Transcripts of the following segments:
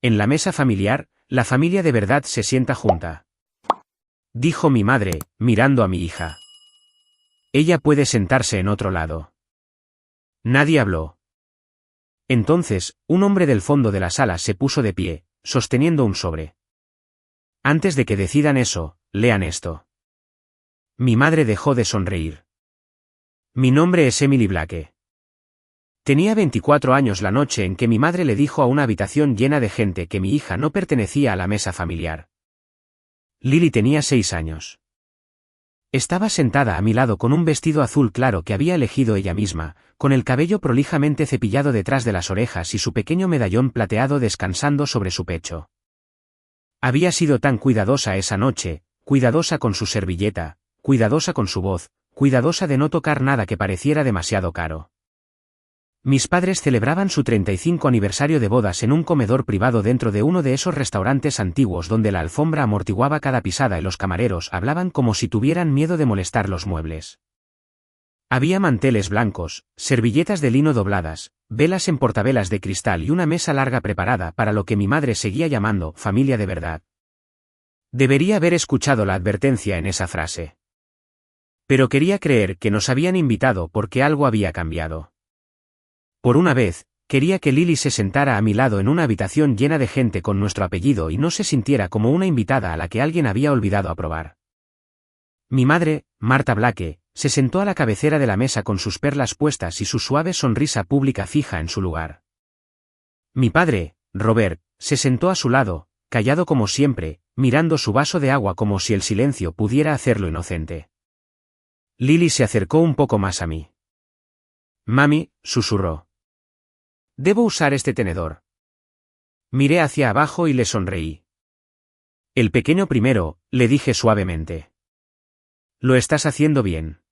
En la mesa familiar, la familia de verdad se sienta junta. Dijo mi madre, mirando a mi hija. Ella puede sentarse en otro lado. Nadie habló. Entonces, un hombre del fondo de la sala se puso de pie, sosteniendo un sobre. Antes de que decidan eso, lean esto. Mi madre dejó de sonreír. Mi nombre es Emily Blake. Tenía 24 años la noche en que mi madre le dijo a una habitación llena de gente que mi hija no pertenecía a la mesa familiar. Lily tenía 6 años. Estaba sentada a mi lado con un vestido azul claro que había elegido ella misma, con el cabello prolijamente cepillado detrás de las orejas y su pequeño medallón plateado descansando sobre su pecho. Había sido tan cuidadosa esa noche, cuidadosa con su servilleta, cuidadosa con su voz, cuidadosa de no tocar nada que pareciera demasiado caro. Mis padres celebraban su 35 aniversario de bodas en un comedor privado dentro de uno de esos restaurantes antiguos donde la alfombra amortiguaba cada pisada y los camareros hablaban como si tuvieran miedo de molestar los muebles. Había manteles blancos, servilletas de lino dobladas, velas en portavelas de cristal y una mesa larga preparada para lo que mi madre seguía llamando familia de verdad. Debería haber escuchado la advertencia en esa frase. Pero quería creer que nos habían invitado porque algo había cambiado. Por una vez, quería que Lily se sentara a mi lado en una habitación llena de gente con nuestro apellido y no se sintiera como una invitada a la que alguien había olvidado aprobar. Mi madre, Marta Blake, se sentó a la cabecera de la mesa con sus perlas puestas y su suave sonrisa pública fija en su lugar. Mi padre, Robert, se sentó a su lado, callado como siempre, mirando su vaso de agua como si el silencio pudiera hacerlo inocente. Lily se acercó un poco más a mí. Mami, susurró. Debo usar este tenedor. Miré hacia abajo y le sonreí. El pequeño primero, le dije suavemente. Lo estás haciendo bien.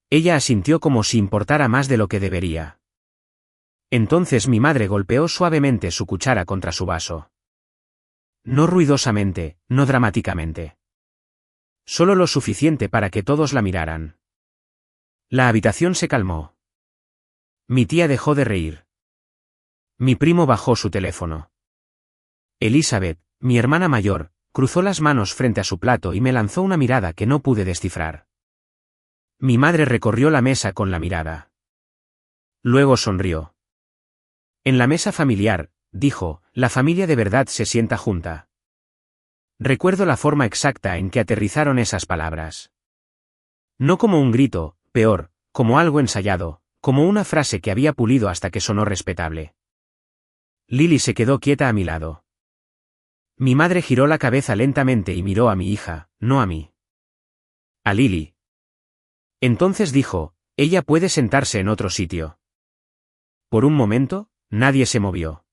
Ella asintió como si importara más de lo que debería. Entonces mi madre golpeó suavemente su cuchara contra su vaso. No ruidosamente, no dramáticamente. Solo lo suficiente para que todos la miraran. La habitación se calmó. Mi tía dejó de reír. Mi primo bajó su teléfono. Elizabeth, mi hermana mayor, cruzó las manos frente a su plato y me lanzó una mirada que no pude descifrar. Mi madre recorrió la mesa con la mirada. Luego sonrió. En la mesa familiar, dijo, la familia de verdad se sienta junta. Recuerdo la forma exacta en que aterrizaron esas palabras. No como un grito, peor, como algo ensayado, como una frase que había pulido hasta que sonó respetable. Lily se quedó quieta a mi lado. Mi madre giró la cabeza lentamente y miró a mi hija, no a mí. A Lily. Entonces dijo, ella puede sentarse en otro sitio. Por un momento, nadie se movió.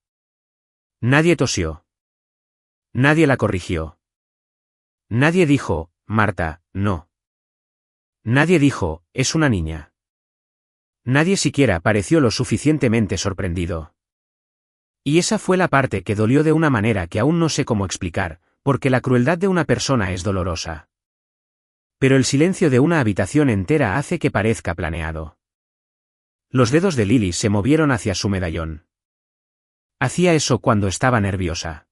Nadie tosió. Nadie la corrigió. Nadie dijo, Marta, no. Nadie dijo, es una niña. Nadie siquiera pareció lo suficientemente sorprendido. Y esa fue la parte que dolió de una manera que aún no sé cómo explicar, porque la crueldad de una persona es dolorosa. Pero el silencio de una habitación entera hace que parezca planeado. Los dedos de Lily se movieron hacia su medallón. Hacía eso cuando estaba nerviosa.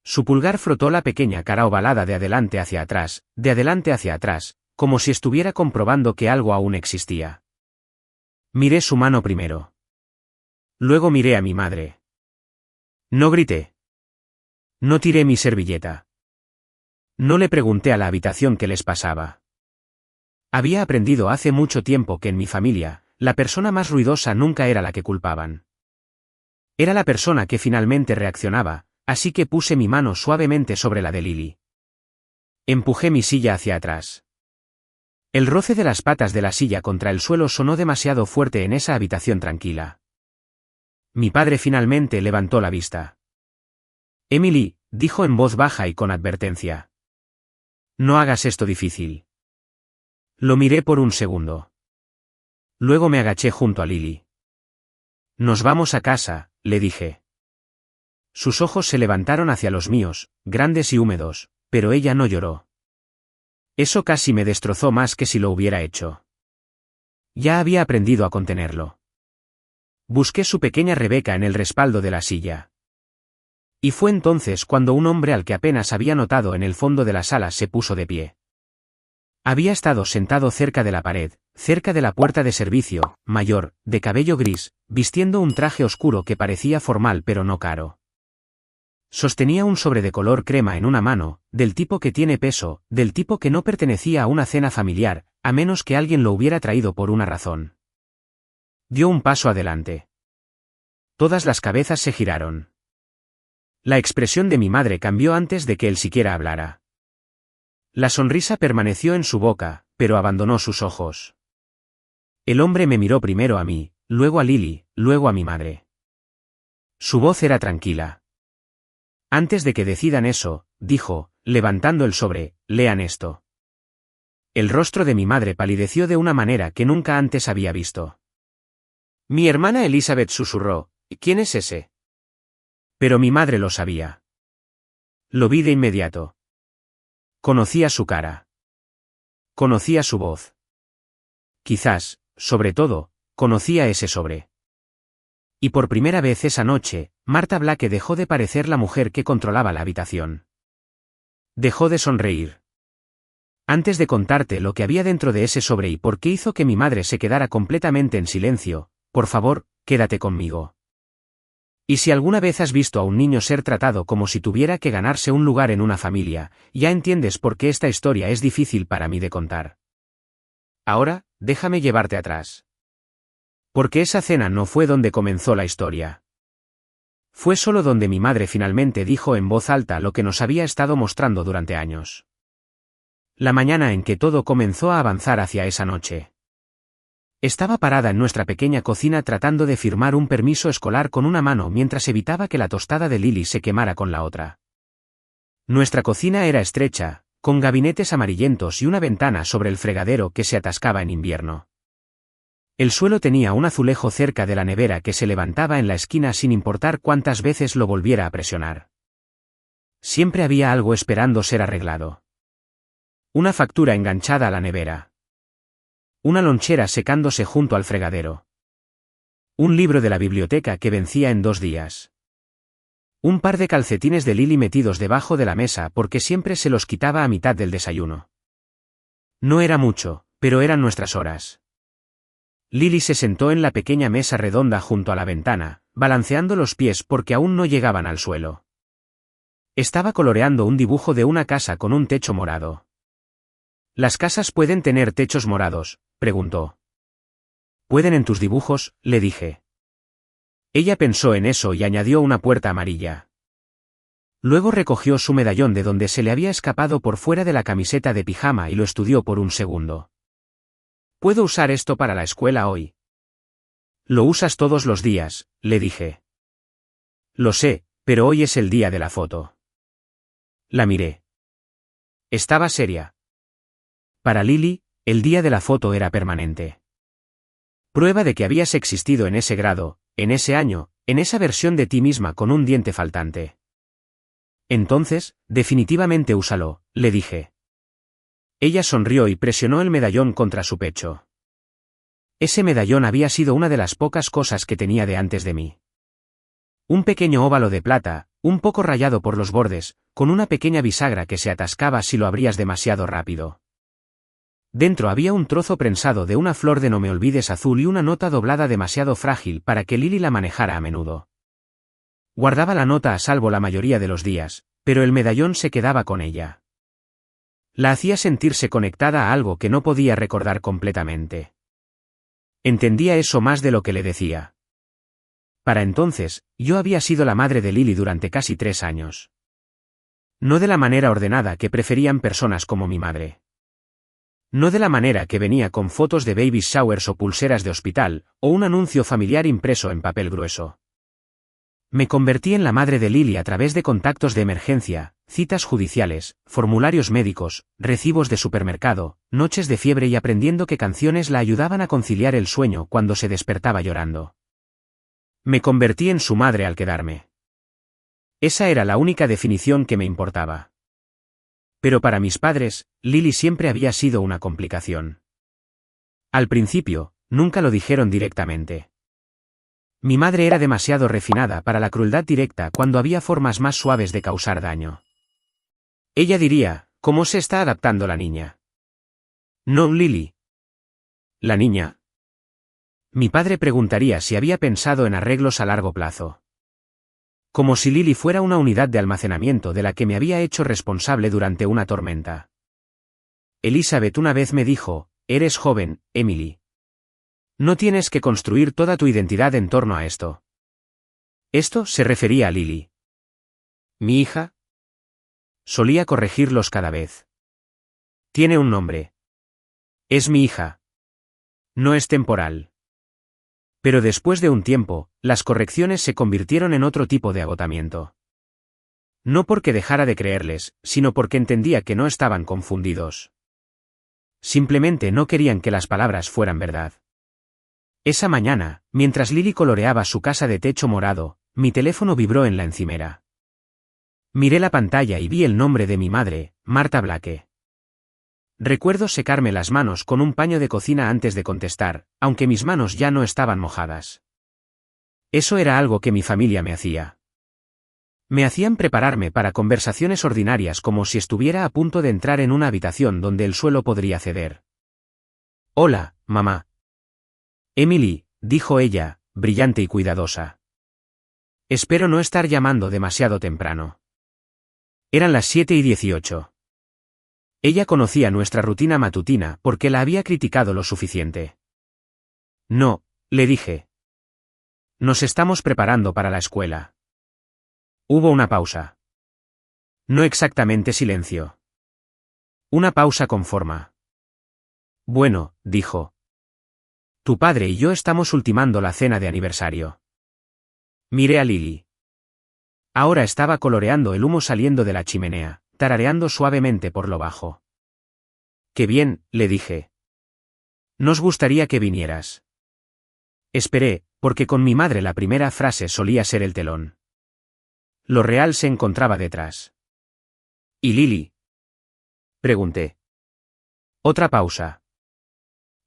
Su pulgar frotó la pequeña cara ovalada de adelante hacia atrás, como si estuviera comprobando que algo aún existía. Miré su mano primero. Luego miré a mi madre. No grité. No tiré mi servilleta. No le pregunté a la habitación qué les pasaba. Había aprendido hace mucho tiempo que en mi familia, la persona más ruidosa nunca era la que culpaban. Era la persona que finalmente reaccionaba, así que puse mi mano suavemente sobre la de Lily. Empujé mi silla hacia atrás. El roce de las patas de la silla contra el suelo sonó demasiado fuerte en esa habitación tranquila. Mi padre finalmente levantó la vista. Emily, dijo en voz baja y con advertencia. No hagas esto difícil. Lo miré por un segundo. Luego me agaché junto a Lily. Nos vamos a casa, le dije. Sus ojos se levantaron hacia los míos, grandes y húmedos, pero ella no lloró. Eso casi me destrozó más que si lo hubiera hecho. Ya había aprendido a contenerlo. Busqué su pequeña Rebeca en el respaldo de la silla. Y fue entonces cuando un hombre al que apenas había notado en el fondo de la sala se puso de pie. Había estado sentado cerca de la pared, cerca de la puerta de servicio, mayor, de cabello gris, vistiendo un traje oscuro que parecía formal pero no caro. Sostenía un sobre de color crema en una mano, del tipo que tiene peso, del tipo que no pertenecía a una cena familiar, a menos que alguien lo hubiera traído por una razón. Dio un paso adelante. Todas las cabezas se giraron. La expresión de mi madre cambió antes de que él siquiera hablara. La sonrisa permaneció en su boca, pero abandonó sus ojos. El hombre me miró primero a mí, luego a Lily, luego a mi madre. Su voz era tranquila. Antes de que decidan eso, dijo, levantando el sobre, lean esto. El rostro de mi madre palideció de una manera que nunca antes había visto. Mi hermana Elizabeth susurró, ¿quién es ese? Pero mi madre lo sabía. Lo vi de inmediato. Conocía su cara. Conocía su voz. Quizás, sobre todo, conocía ese sobre. Y por primera vez esa noche, Marta Blake dejó de parecer la mujer que controlaba la habitación. Dejó de sonreír. Antes de contarte lo que había dentro de ese sobre y por qué hizo que mi madre se quedara completamente en silencio, por favor, quédate conmigo. Y si alguna vez has visto a un niño ser tratado como si tuviera que ganarse un lugar en una familia, ya entiendes por qué esta historia es difícil para mí de contar. Ahora, déjame llevarte atrás. Porque esa cena no fue donde comenzó la historia. Fue solo donde mi madre finalmente dijo en voz alta lo que nos había estado mostrando durante años. La mañana en que todo comenzó a avanzar hacia esa noche. Estaba parada en nuestra pequeña cocina tratando de firmar un permiso escolar con una mano mientras evitaba que la tostada de Lily se quemara con la otra. Nuestra cocina era estrecha, con gabinetes amarillentos y una ventana sobre el fregadero que se atascaba en invierno. El suelo tenía un azulejo cerca de la nevera que se levantaba en la esquina sin importar cuántas veces lo volviera a presionar. Siempre había algo esperando ser arreglado. Una factura enganchada a la nevera. Una lonchera secándose junto al fregadero. Un libro de la biblioteca que vencía en 2 días. Un par de calcetines de Lily metidos debajo de la mesa porque siempre se los quitaba a mitad del desayuno. No era mucho, pero eran nuestras horas. Lily se sentó en la pequeña mesa redonda junto a la ventana, balanceando los pies porque aún no llegaban al suelo. Estaba coloreando un dibujo de una casa con un techo morado. ¿Las casas pueden tener techos morados?, preguntó. Pueden en tus dibujos, le dije. Ella pensó en eso y añadió una puerta amarilla. Luego recogió su medallón de donde se le había escapado por fuera de la camiseta de pijama y lo estudió por un segundo. ¿Puedo usar esto para la escuela hoy? Lo usas todos los días, le dije. Lo sé, pero hoy es el día de la foto. La miré. Estaba seria. Para Lily, el día de la foto era permanente. Prueba de que habías existido en ese grado, en ese año, en esa versión de ti misma con un diente faltante. Entonces, definitivamente úsalo, le dije. Ella sonrió y presionó el medallón contra su pecho. Ese medallón había sido una de las pocas cosas que tenía de antes de mí. Un pequeño óvalo de plata, un poco rayado por los bordes, con una pequeña bisagra que se atascaba si lo abrías demasiado rápido. Dentro había un trozo prensado de una flor de no me olvides azul y una nota doblada demasiado frágil para que Lily la manejara a menudo. Guardaba la nota a salvo la mayoría de los días, pero el medallón se quedaba con ella. La hacía sentirse conectada a algo que no podía recordar completamente. Entendía eso más de lo que le decía. Para entonces, yo había sido la madre de Lily durante casi 3 años. No de la manera ordenada que preferían personas como mi madre. No de la manera que venía con fotos de baby showers o pulseras de hospital, o un anuncio familiar impreso en papel grueso. Me convertí en la madre de Lily a través de contactos de emergencia, citas judiciales, formularios médicos, recibos de supermercado, noches de fiebre y aprendiendo que canciones la ayudaban a conciliar el sueño cuando se despertaba llorando. Me convertí en su madre al quedarme. Esa era la única definición que me importaba. Pero para mis padres, Lily siempre había sido una complicación. Al principio, nunca lo dijeron directamente. Mi madre era demasiado refinada para la crueldad directa cuando había formas más suaves de causar daño. Ella diría, ¿cómo se está adaptando la niña? No, Lily. ¿La niña? Mi padre preguntaría si había pensado en arreglos a largo plazo. Como si Lily fuera una unidad de almacenamiento de la que me había hecho responsable durante una tormenta. Elizabeth una vez me dijo, eres joven, Emily. No tienes que construir toda tu identidad en torno a esto. Esto se refería a Lily. ¿Mi hija? Solía corregirlos cada vez. Tiene un nombre. Es mi hija. No es temporal. Pero después de un tiempo, las correcciones se convirtieron en otro tipo de agotamiento. No porque dejara de creerles, sino porque entendía que no estaban confundidos. Simplemente no querían que las palabras fueran verdad. Esa mañana, mientras Lily coloreaba su casa de techo morado, mi teléfono vibró en la encimera. Miré la pantalla y vi el nombre de mi madre, Marta Blake. Recuerdo secarme las manos con un paño de cocina antes de contestar, aunque mis manos ya no estaban mojadas. Eso era algo que mi familia me hacía. Me hacían prepararme para conversaciones ordinarias como si estuviera a punto de entrar en una habitación donde el suelo podría ceder. Hola, mamá. Emily, dijo ella, brillante y cuidadosa. Espero no estar llamando demasiado temprano. Eran las 7:18. Ella conocía nuestra rutina matutina porque la había criticado lo suficiente. No, le dije. Nos estamos preparando para la escuela. Hubo una pausa. No exactamente silencio. Una pausa con forma. Bueno, dijo. Tu padre y yo estamos ultimando la cena de aniversario. Miré a Lily. Ahora estaba coloreando el humo saliendo de la chimenea, tarareando suavemente por lo bajo. Qué bien, le dije. Nos gustaría que vinieras. Esperé, porque con mi madre la primera frase solía ser el telón. Lo real se encontraba detrás. ¿Y Lily? Pregunté. Otra pausa.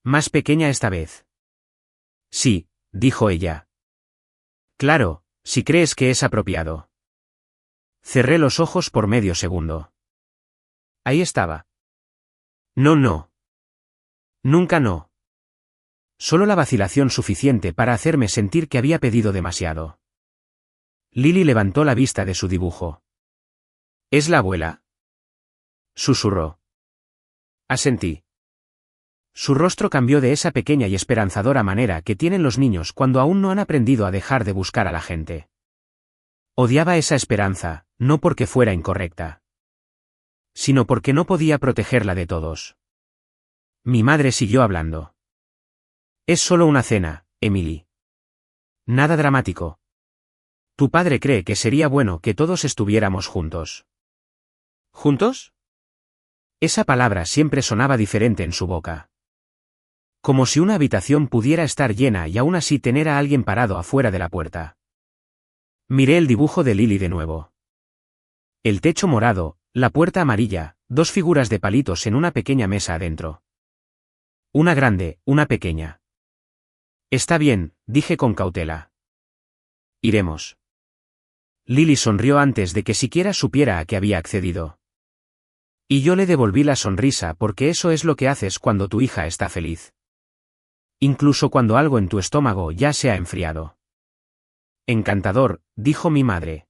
Más pequeña esta vez. Sí, dijo ella. Claro, si crees que es apropiado. Cerré los ojos por medio segundo. Ahí estaba. No, no. Nunca no. Solo la vacilación suficiente para hacerme sentir que había pedido demasiado. Lily levantó la vista de su dibujo. ¿Es la abuela? Susurró. Asentí. Su rostro cambió de esa pequeña y esperanzadora manera que tienen los niños cuando aún no han aprendido a dejar de buscar a la gente. Odiaba esa esperanza, no porque fuera incorrecta, sino porque no podía protegerla de todos. Mi madre siguió hablando. Es solo una cena, Emily. Nada dramático. Tu padre cree que sería bueno que todos estuviéramos juntos. ¿Juntos? Esa palabra siempre sonaba diferente en su boca. Como si una habitación pudiera estar llena y aún así tener a alguien parado afuera de la puerta. Miré el dibujo de Lily de nuevo. El techo morado, la puerta amarilla, dos figuras de palitos en una pequeña mesa adentro. Una grande, una pequeña. Está bien, dije con cautela. Iremos. Lily sonrió antes de que siquiera supiera a qué había accedido. Y yo le devolví la sonrisa porque eso es lo que haces cuando tu hija está feliz. Incluso cuando algo en tu estómago ya se ha enfriado. Encantador, dijo mi madre.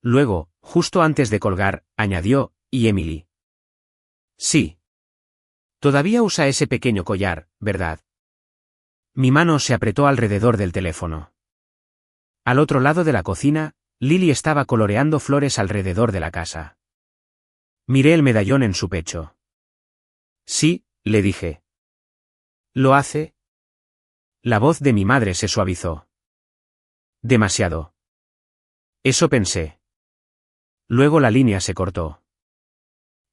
Luego, justo antes de colgar, añadió, ¿y Emily? Sí. Todavía usa ese pequeño collar, ¿verdad? Mi mano se apretó alrededor del teléfono. Al otro lado de la cocina, Lily estaba coloreando flores alrededor de la casa. Miré el medallón en su pecho. Sí, le dije. ¿Lo hace? La voz de mi madre se suavizó. Demasiado. Eso pensé. Luego la línea se cortó.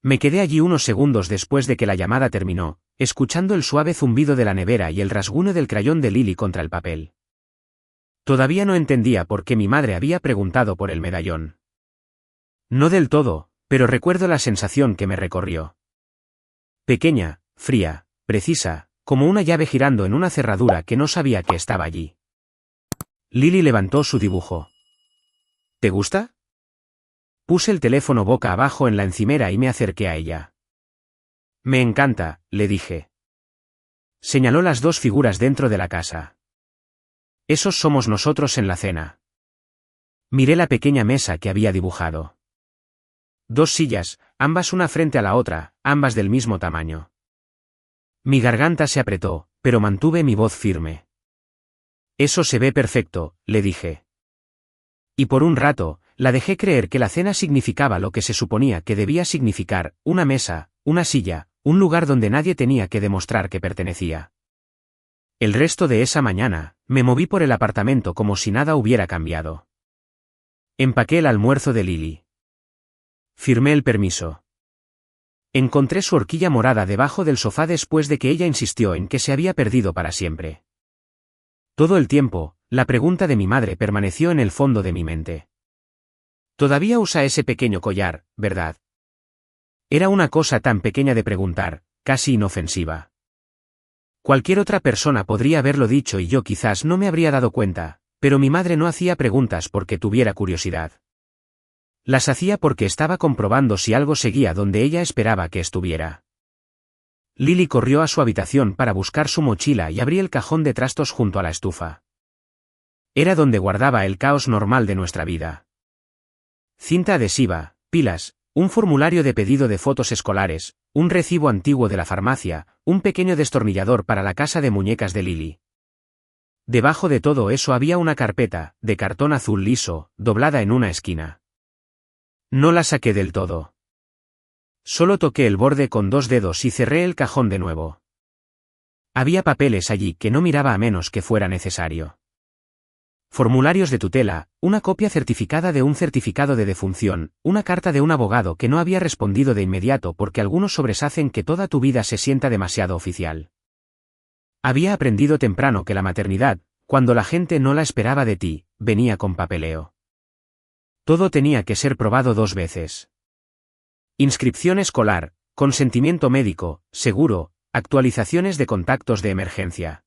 Me quedé allí unos segundos después de que la llamada terminó, escuchando el suave zumbido de la nevera y el rasguño del crayón de Lily contra el papel. Todavía no entendía por qué mi madre había preguntado por el medallón. No del todo, pero recuerdo la sensación que me recorrió. Pequeña, fría, precisa, como una llave girando en una cerradura que no sabía que estaba allí. Lily levantó su dibujo. ¿Te gusta? Puse el teléfono boca abajo en la encimera y me acerqué a ella. Me encanta, le dije. Señaló las dos figuras dentro de la casa. Esos somos nosotros en la cena. Miré la pequeña mesa que había dibujado. Dos sillas, ambas una frente a la otra, ambas del mismo tamaño. Mi garganta se apretó, pero mantuve mi voz firme. Eso se ve perfecto, le dije. Y por un rato, la dejé creer que la cena significaba lo que se suponía que debía significar, una mesa, una silla, un lugar donde nadie tenía que demostrar que pertenecía. El resto de esa mañana, me moví por el apartamento como si nada hubiera cambiado. Empaqué el almuerzo de Lily. Firmé el permiso. Encontré su horquilla morada debajo del sofá después de que ella insistió en que se había perdido para siempre. Todo el tiempo, la pregunta de mi madre permaneció en el fondo de mi mente. Todavía usa ese pequeño collar, ¿verdad? Era una cosa tan pequeña de preguntar, casi inofensiva. Cualquier otra persona podría haberlo dicho y yo quizás no me habría dado cuenta, pero mi madre no hacía preguntas porque tuviera curiosidad. Las hacía porque estaba comprobando si algo seguía donde ella esperaba que estuviera. Lily corrió a su habitación para buscar su mochila y abrí el cajón de trastos junto a la estufa. Era donde guardaba el caos normal de nuestra vida. Cinta adhesiva, pilas, un formulario de pedido de fotos escolares, un recibo antiguo de la farmacia, un pequeño destornillador para la casa de muñecas de Lily. Debajo de todo eso había una carpeta, de cartón azul liso, doblada en una esquina. No la saqué del todo. Solo toqué el borde con dos dedos y cerré el cajón de nuevo. Había papeles allí que no miraba a menos que fuera necesario. Formularios de tutela, una copia certificada de un certificado de defunción, una carta de un abogado que no había respondido de inmediato porque algunos sobres hacen que toda tu vida se sienta demasiado oficial. Había aprendido temprano que la maternidad, cuando la gente no la esperaba de ti, venía con papeleo. Todo tenía que ser probado 2 veces. Inscripción escolar, consentimiento médico, seguro, actualizaciones de contactos de emergencia.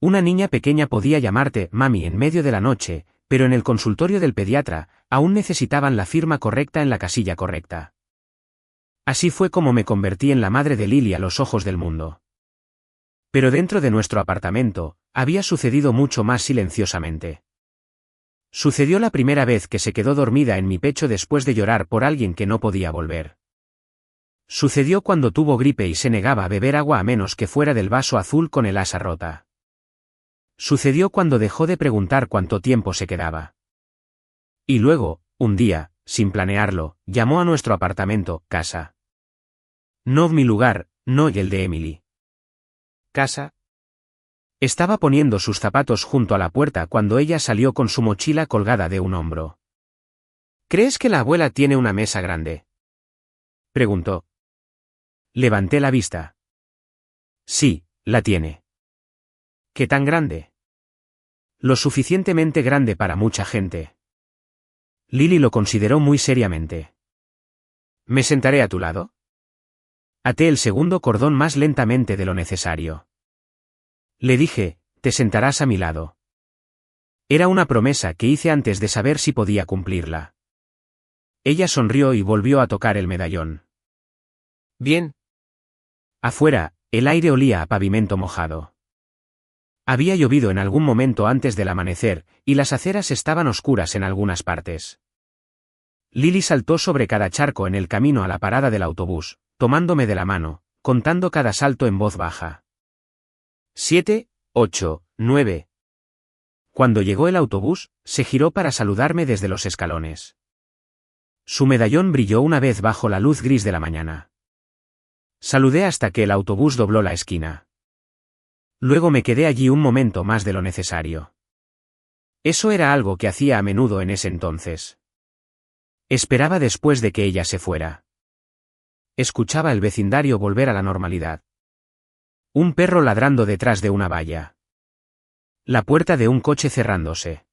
Una niña pequeña podía llamarte mami en medio de la noche, pero en el consultorio del pediatra, aún necesitaban la firma correcta en la casilla correcta. Así fue como me convertí en la madre de Lily a los ojos del mundo. Pero dentro de nuestro apartamento, había sucedido mucho más silenciosamente. Sucedió la primera vez que se quedó dormida en mi pecho después de llorar por alguien que no podía volver. Sucedió cuando tuvo gripe y se negaba a beber agua a menos que fuera del vaso azul con el asa rota. Sucedió cuando dejó de preguntar cuánto tiempo se quedaba. Y luego, un día, sin planearlo, llamó a nuestro apartamento, casa. No mi lugar, no y el de Emily. ¿Casa? Estaba poniendo sus zapatos junto a la puerta cuando ella salió con su mochila colgada de un hombro. ¿Crees que la abuela tiene una mesa grande?, preguntó. Levanté la vista. Sí, la tiene. ¿Qué tan grande? Lo suficientemente grande para mucha gente. Lily lo consideró muy seriamente. ¿Me sentaré a tu lado? Até el segundo cordón más lentamente de lo necesario. Le dije, te sentarás a mi lado. Era una promesa que hice antes de saber si podía cumplirla. Ella sonrió y volvió a tocar el medallón. Bien. Afuera, el aire olía a pavimento mojado. Había llovido en algún momento antes del amanecer, y las aceras estaban oscuras en algunas partes. Lily saltó sobre cada charco en el camino a la parada del autobús, tomándome de la mano, contando cada salto en voz baja. 7, 8, 9. Cuando llegó el autobús, se giró para saludarme desde los escalones. Su medallón brilló una vez bajo la luz gris de la mañana. Saludé hasta que el autobús dobló la esquina. Luego me quedé allí un momento más de lo necesario. Eso era algo que hacía a menudo en ese entonces. Esperaba después de que ella se fuera. Escuchaba el vecindario volver a la normalidad. Un perro ladrando detrás de una valla. La puerta de un coche cerrándose.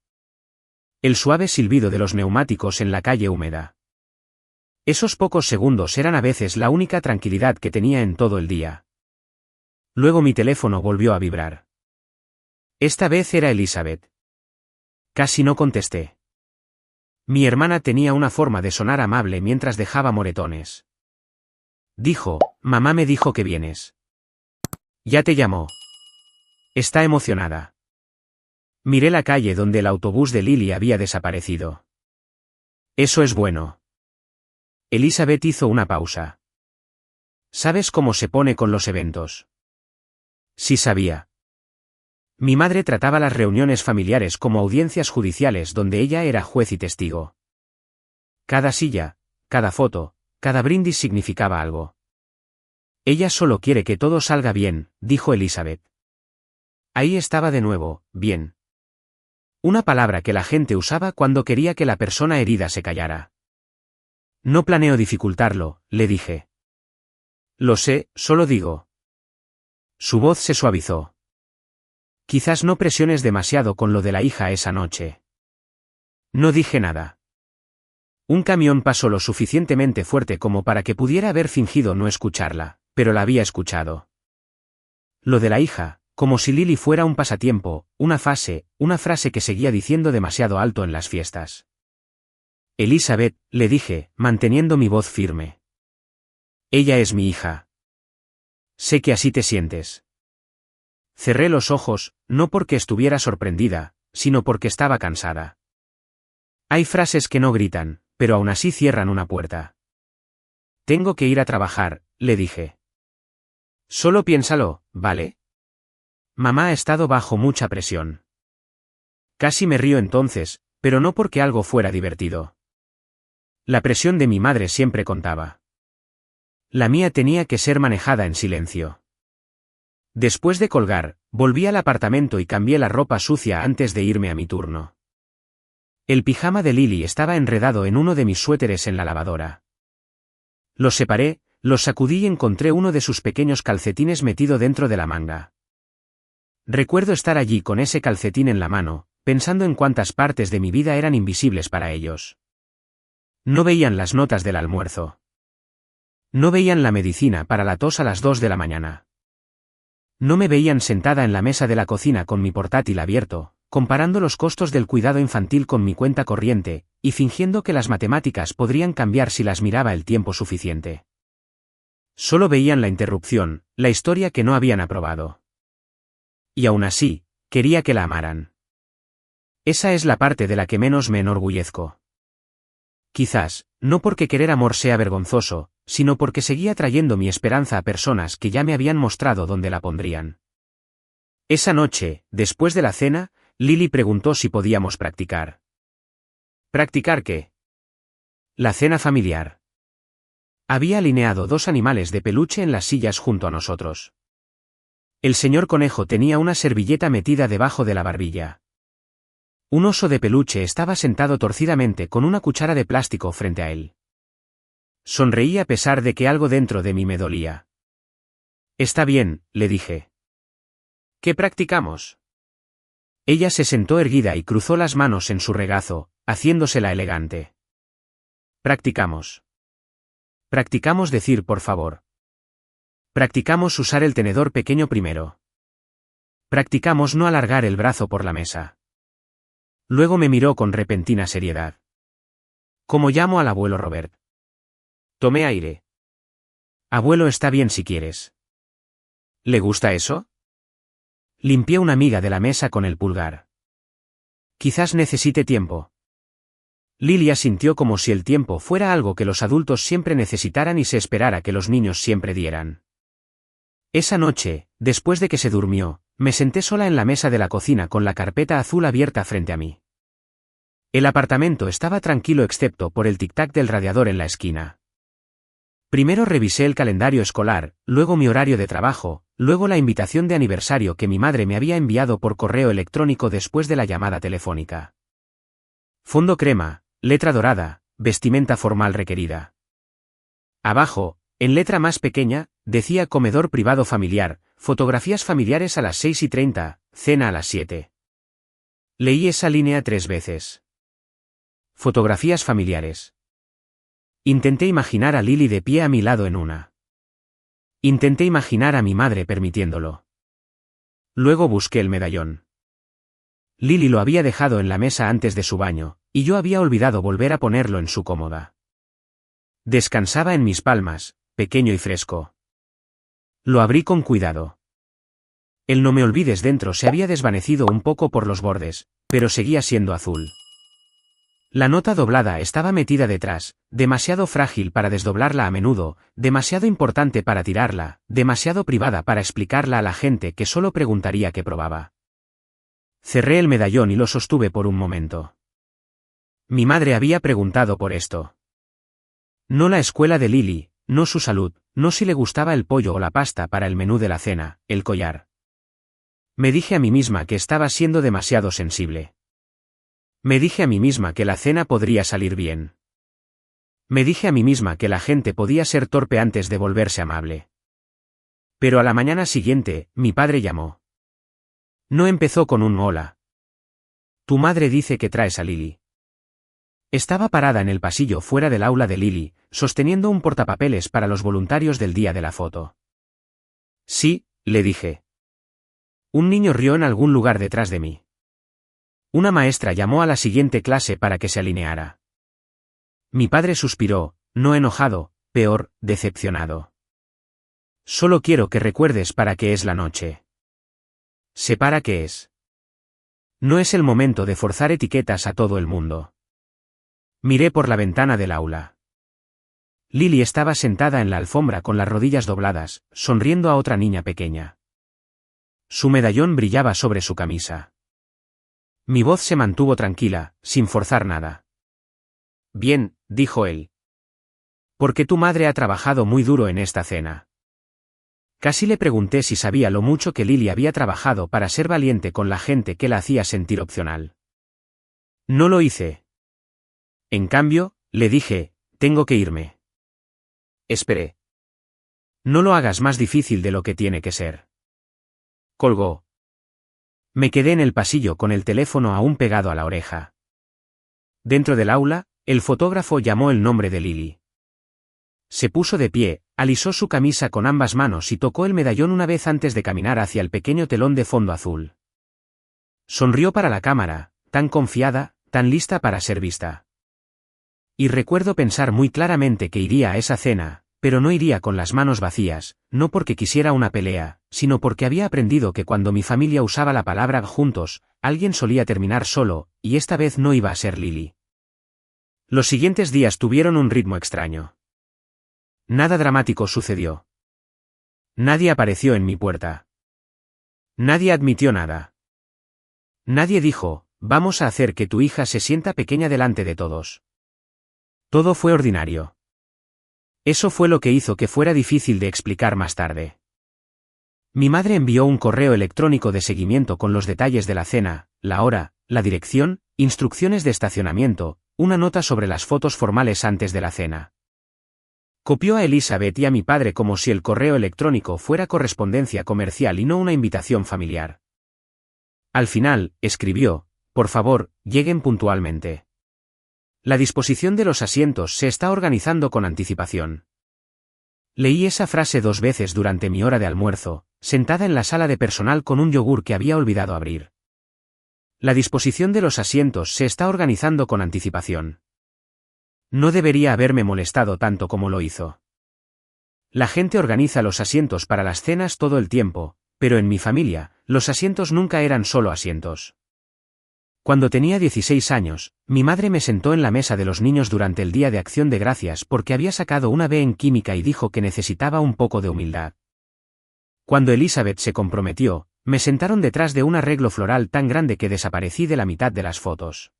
El suave silbido de los neumáticos en la calle húmeda. Esos pocos segundos eran a veces la única tranquilidad que tenía en todo el día. Luego mi teléfono volvió a vibrar. Esta vez era Elizabeth. Casi no contesté. Mi hermana tenía una forma de sonar amable mientras dejaba moretones. Dijo, mamá me dijo que vienes. Ya te llamó. Está emocionada. Miré la calle donde el autobús de Lily había desaparecido. Eso es bueno. Elizabeth hizo una pausa. ¿Sabes cómo se pone con los eventos? Sí sabía. Mi madre trataba las reuniones familiares como audiencias judiciales donde ella era juez y testigo. Cada silla, cada foto, cada brindis significaba algo. Ella solo quiere que todo salga bien, dijo Elizabeth. Ahí estaba de nuevo, bien. Una palabra que la gente usaba cuando quería que la persona herida se callara. No planeo dificultarlo, le dije. Lo sé, solo digo. Su voz se suavizó. Quizás no presiones demasiado con lo de la hija esa noche. No dije nada. Un camión pasó lo suficientemente fuerte como para que pudiera haber fingido no escucharla, pero la había escuchado. Lo de la hija, como si Lily fuera un pasatiempo, una frase que seguía diciendo demasiado alto en las fiestas. Elizabeth, le dije, manteniendo mi voz firme. Ella es mi hija. Sé que así te sientes. Cerré los ojos, no porque estuviera sorprendida, sino porque estaba cansada. Hay frases que no gritan, pero aún así cierran una puerta. Tengo que ir a trabajar, le dije. Solo piénsalo, ¿vale? Mamá ha estado bajo mucha presión. Casi me río entonces, pero no porque algo fuera divertido. La presión de mi madre siempre contaba. La mía tenía que ser manejada en silencio. Después de colgar, volví al apartamento y cambié la ropa sucia antes de irme a mi turno. El pijama de Lily estaba enredado en uno de mis suéteres en la lavadora. Los separé, los sacudí y encontré uno de sus pequeños calcetines metido dentro de la manga. Recuerdo estar allí con ese calcetín en la mano, pensando en cuántas partes de mi vida eran invisibles para ellos. No veían las notas del almuerzo. No veían la medicina para la tos a las 2 de la mañana. No me veían sentada en la mesa de la cocina con mi portátil abierto, comparando los costos del cuidado infantil con mi cuenta corriente, y fingiendo que las matemáticas podrían cambiar si las miraba el tiempo suficiente. Solo veían la interrupción, la historia que no habían aprobado. Y aún así, quería que la amaran. Esa es la parte de la que menos me enorgullezco. Quizás, no porque querer amor sea vergonzoso, sino porque seguía trayendo mi esperanza a personas que ya me habían mostrado dónde la pondrían. Esa noche, después de la cena, Lily preguntó si podíamos practicar. ¿Practicar qué? La cena familiar. Había alineado 2 animales de peluche en las sillas junto a nosotros. El señor conejo tenía una servilleta metida debajo de la barbilla. Un oso de peluche estaba sentado torcidamente con una cuchara de plástico frente a él. Sonreí a pesar de que algo dentro de mí me dolía. Está bien, le dije. ¿Qué practicamos? Ella se sentó erguida y cruzó las manos en su regazo, haciéndosela elegante. Practicamos. Practicamos decir por favor. Practicamos usar el tenedor pequeño primero. Practicamos no alargar el brazo por la mesa. Luego me miró con repentina seriedad. ¿Cómo llamo al abuelo Robert? Tomé aire. Abuelo está bien si quieres. ¿Le gusta eso? Limpié una miga de la mesa con el pulgar. Quizás necesite tiempo. Lilia sintió como si el tiempo fuera algo que los adultos siempre necesitaran y se esperara que los niños siempre dieran. Esa noche, después de que se durmió, me senté sola en la mesa de la cocina con la carpeta azul abierta frente a mí. El apartamento estaba tranquilo excepto por el tic-tac del radiador en la esquina. Primero revisé el calendario escolar, luego mi horario de trabajo, luego la invitación de aniversario que mi madre me había enviado por correo electrónico después de la llamada telefónica. Fondo crema, letra dorada, vestimenta formal requerida. Abajo, en letra más pequeña, decía comedor privado familiar, fotografías familiares a las 6:30, cena a las 7. Leí esa línea 3 veces. Fotografías familiares. Intenté imaginar a Lily de pie a mi lado en una. Intenté imaginar a mi madre permitiéndolo. Luego busqué el medallón. Lily lo había dejado en la mesa antes de su baño, y yo había olvidado volver a ponerlo en su cómoda. Descansaba en mis palmas, pequeño y fresco. Lo abrí con cuidado. El no me olvides dentro se había desvanecido un poco por los bordes, pero seguía siendo azul. La nota doblada estaba metida detrás, demasiado frágil para desdoblarla a menudo, demasiado importante para tirarla, demasiado privada para explicarla a la gente que solo preguntaría qué probaba. Cerré el medallón y lo sostuve por un momento. Mi madre había preguntado por esto. No la escuela de Lily, no su salud, no si le gustaba el pollo o la pasta para el menú de la cena, el collar. Me dije a mí misma que estaba siendo demasiado sensible. Me dije a mí misma que la cena podría salir bien. Me dije a mí misma que la gente podía ser torpe antes de volverse amable. Pero a la mañana siguiente, mi padre llamó. No empezó con un hola. Tu madre dice que traes a Lily. Estaba parada en el pasillo fuera del aula de Lily, sosteniendo un portapapeles para los voluntarios del día de la foto. Sí, le dije. Un niño rió en algún lugar detrás de mí. Una maestra llamó a la siguiente clase para que se alineara. Mi padre suspiró, no enojado, peor, decepcionado. Solo quiero que recuerdes para qué es la noche. Sé para qué es. No es el momento de forzar etiquetas a todo el mundo. Miré por la ventana del aula. Lily estaba sentada en la alfombra con las rodillas dobladas, sonriendo a otra niña pequeña. Su medallón brillaba sobre su camisa. Mi voz se mantuvo tranquila, sin forzar nada. Bien, dijo él. Porque tu madre ha trabajado muy duro en esta cena. Casi le pregunté si sabía lo mucho que Lily había trabajado para ser valiente con la gente que la hacía sentir opcional. No lo hice. En cambio, le dije, tengo que irme. Esperé. No lo hagas más difícil de lo que tiene que ser. Colgó. Me quedé en el pasillo con el teléfono aún pegado a la oreja. Dentro del aula, el fotógrafo llamó el nombre de Lily. Se puso de pie, alisó su camisa con ambas manos y tocó el medallón una vez antes de caminar hacia el pequeño telón de fondo azul. Sonrió para la cámara, tan confiada, tan lista para ser vista. Y recuerdo pensar muy claramente que iría a esa cena, pero no iría con las manos vacías, no porque quisiera una pelea, sino porque había aprendido que cuando mi familia usaba la palabra juntos, alguien solía terminar solo, y esta vez no iba a ser Lily. Los siguientes días tuvieron un ritmo extraño. Nada dramático sucedió. Nadie apareció en mi puerta. Nadie admitió nada. Nadie dijo, vamos a hacer que tu hija se sienta pequeña delante de todos. Todo fue ordinario. Eso fue lo que hizo que fuera difícil de explicar más tarde. Mi madre envió un correo electrónico de seguimiento con los detalles de la cena, la hora, la dirección, instrucciones de estacionamiento, una nota sobre las fotos formales antes de la cena. Copió a Elizabeth y a mi padre como si el correo electrónico fuera correspondencia comercial y no una invitación familiar. Al final, escribió, por favor, lleguen puntualmente. La disposición de los asientos se está organizando con anticipación. Leí esa frase 2 veces durante mi hora de almuerzo, sentada en la sala de personal con un yogur que había olvidado abrir. La disposición de los asientos se está organizando con anticipación. No debería haberme molestado tanto como lo hizo. La gente organiza los asientos para las cenas todo el tiempo, pero en mi familia, los asientos nunca eran solo asientos. Cuando tenía 16 años, mi madre me sentó en la mesa de los niños durante el Día de Acción de Gracias porque había sacado una B en química y dijo que necesitaba un poco de humildad. Cuando Elizabeth se comprometió, me sentaron detrás de un arreglo floral tan grande que desaparecí de la mitad de las fotos.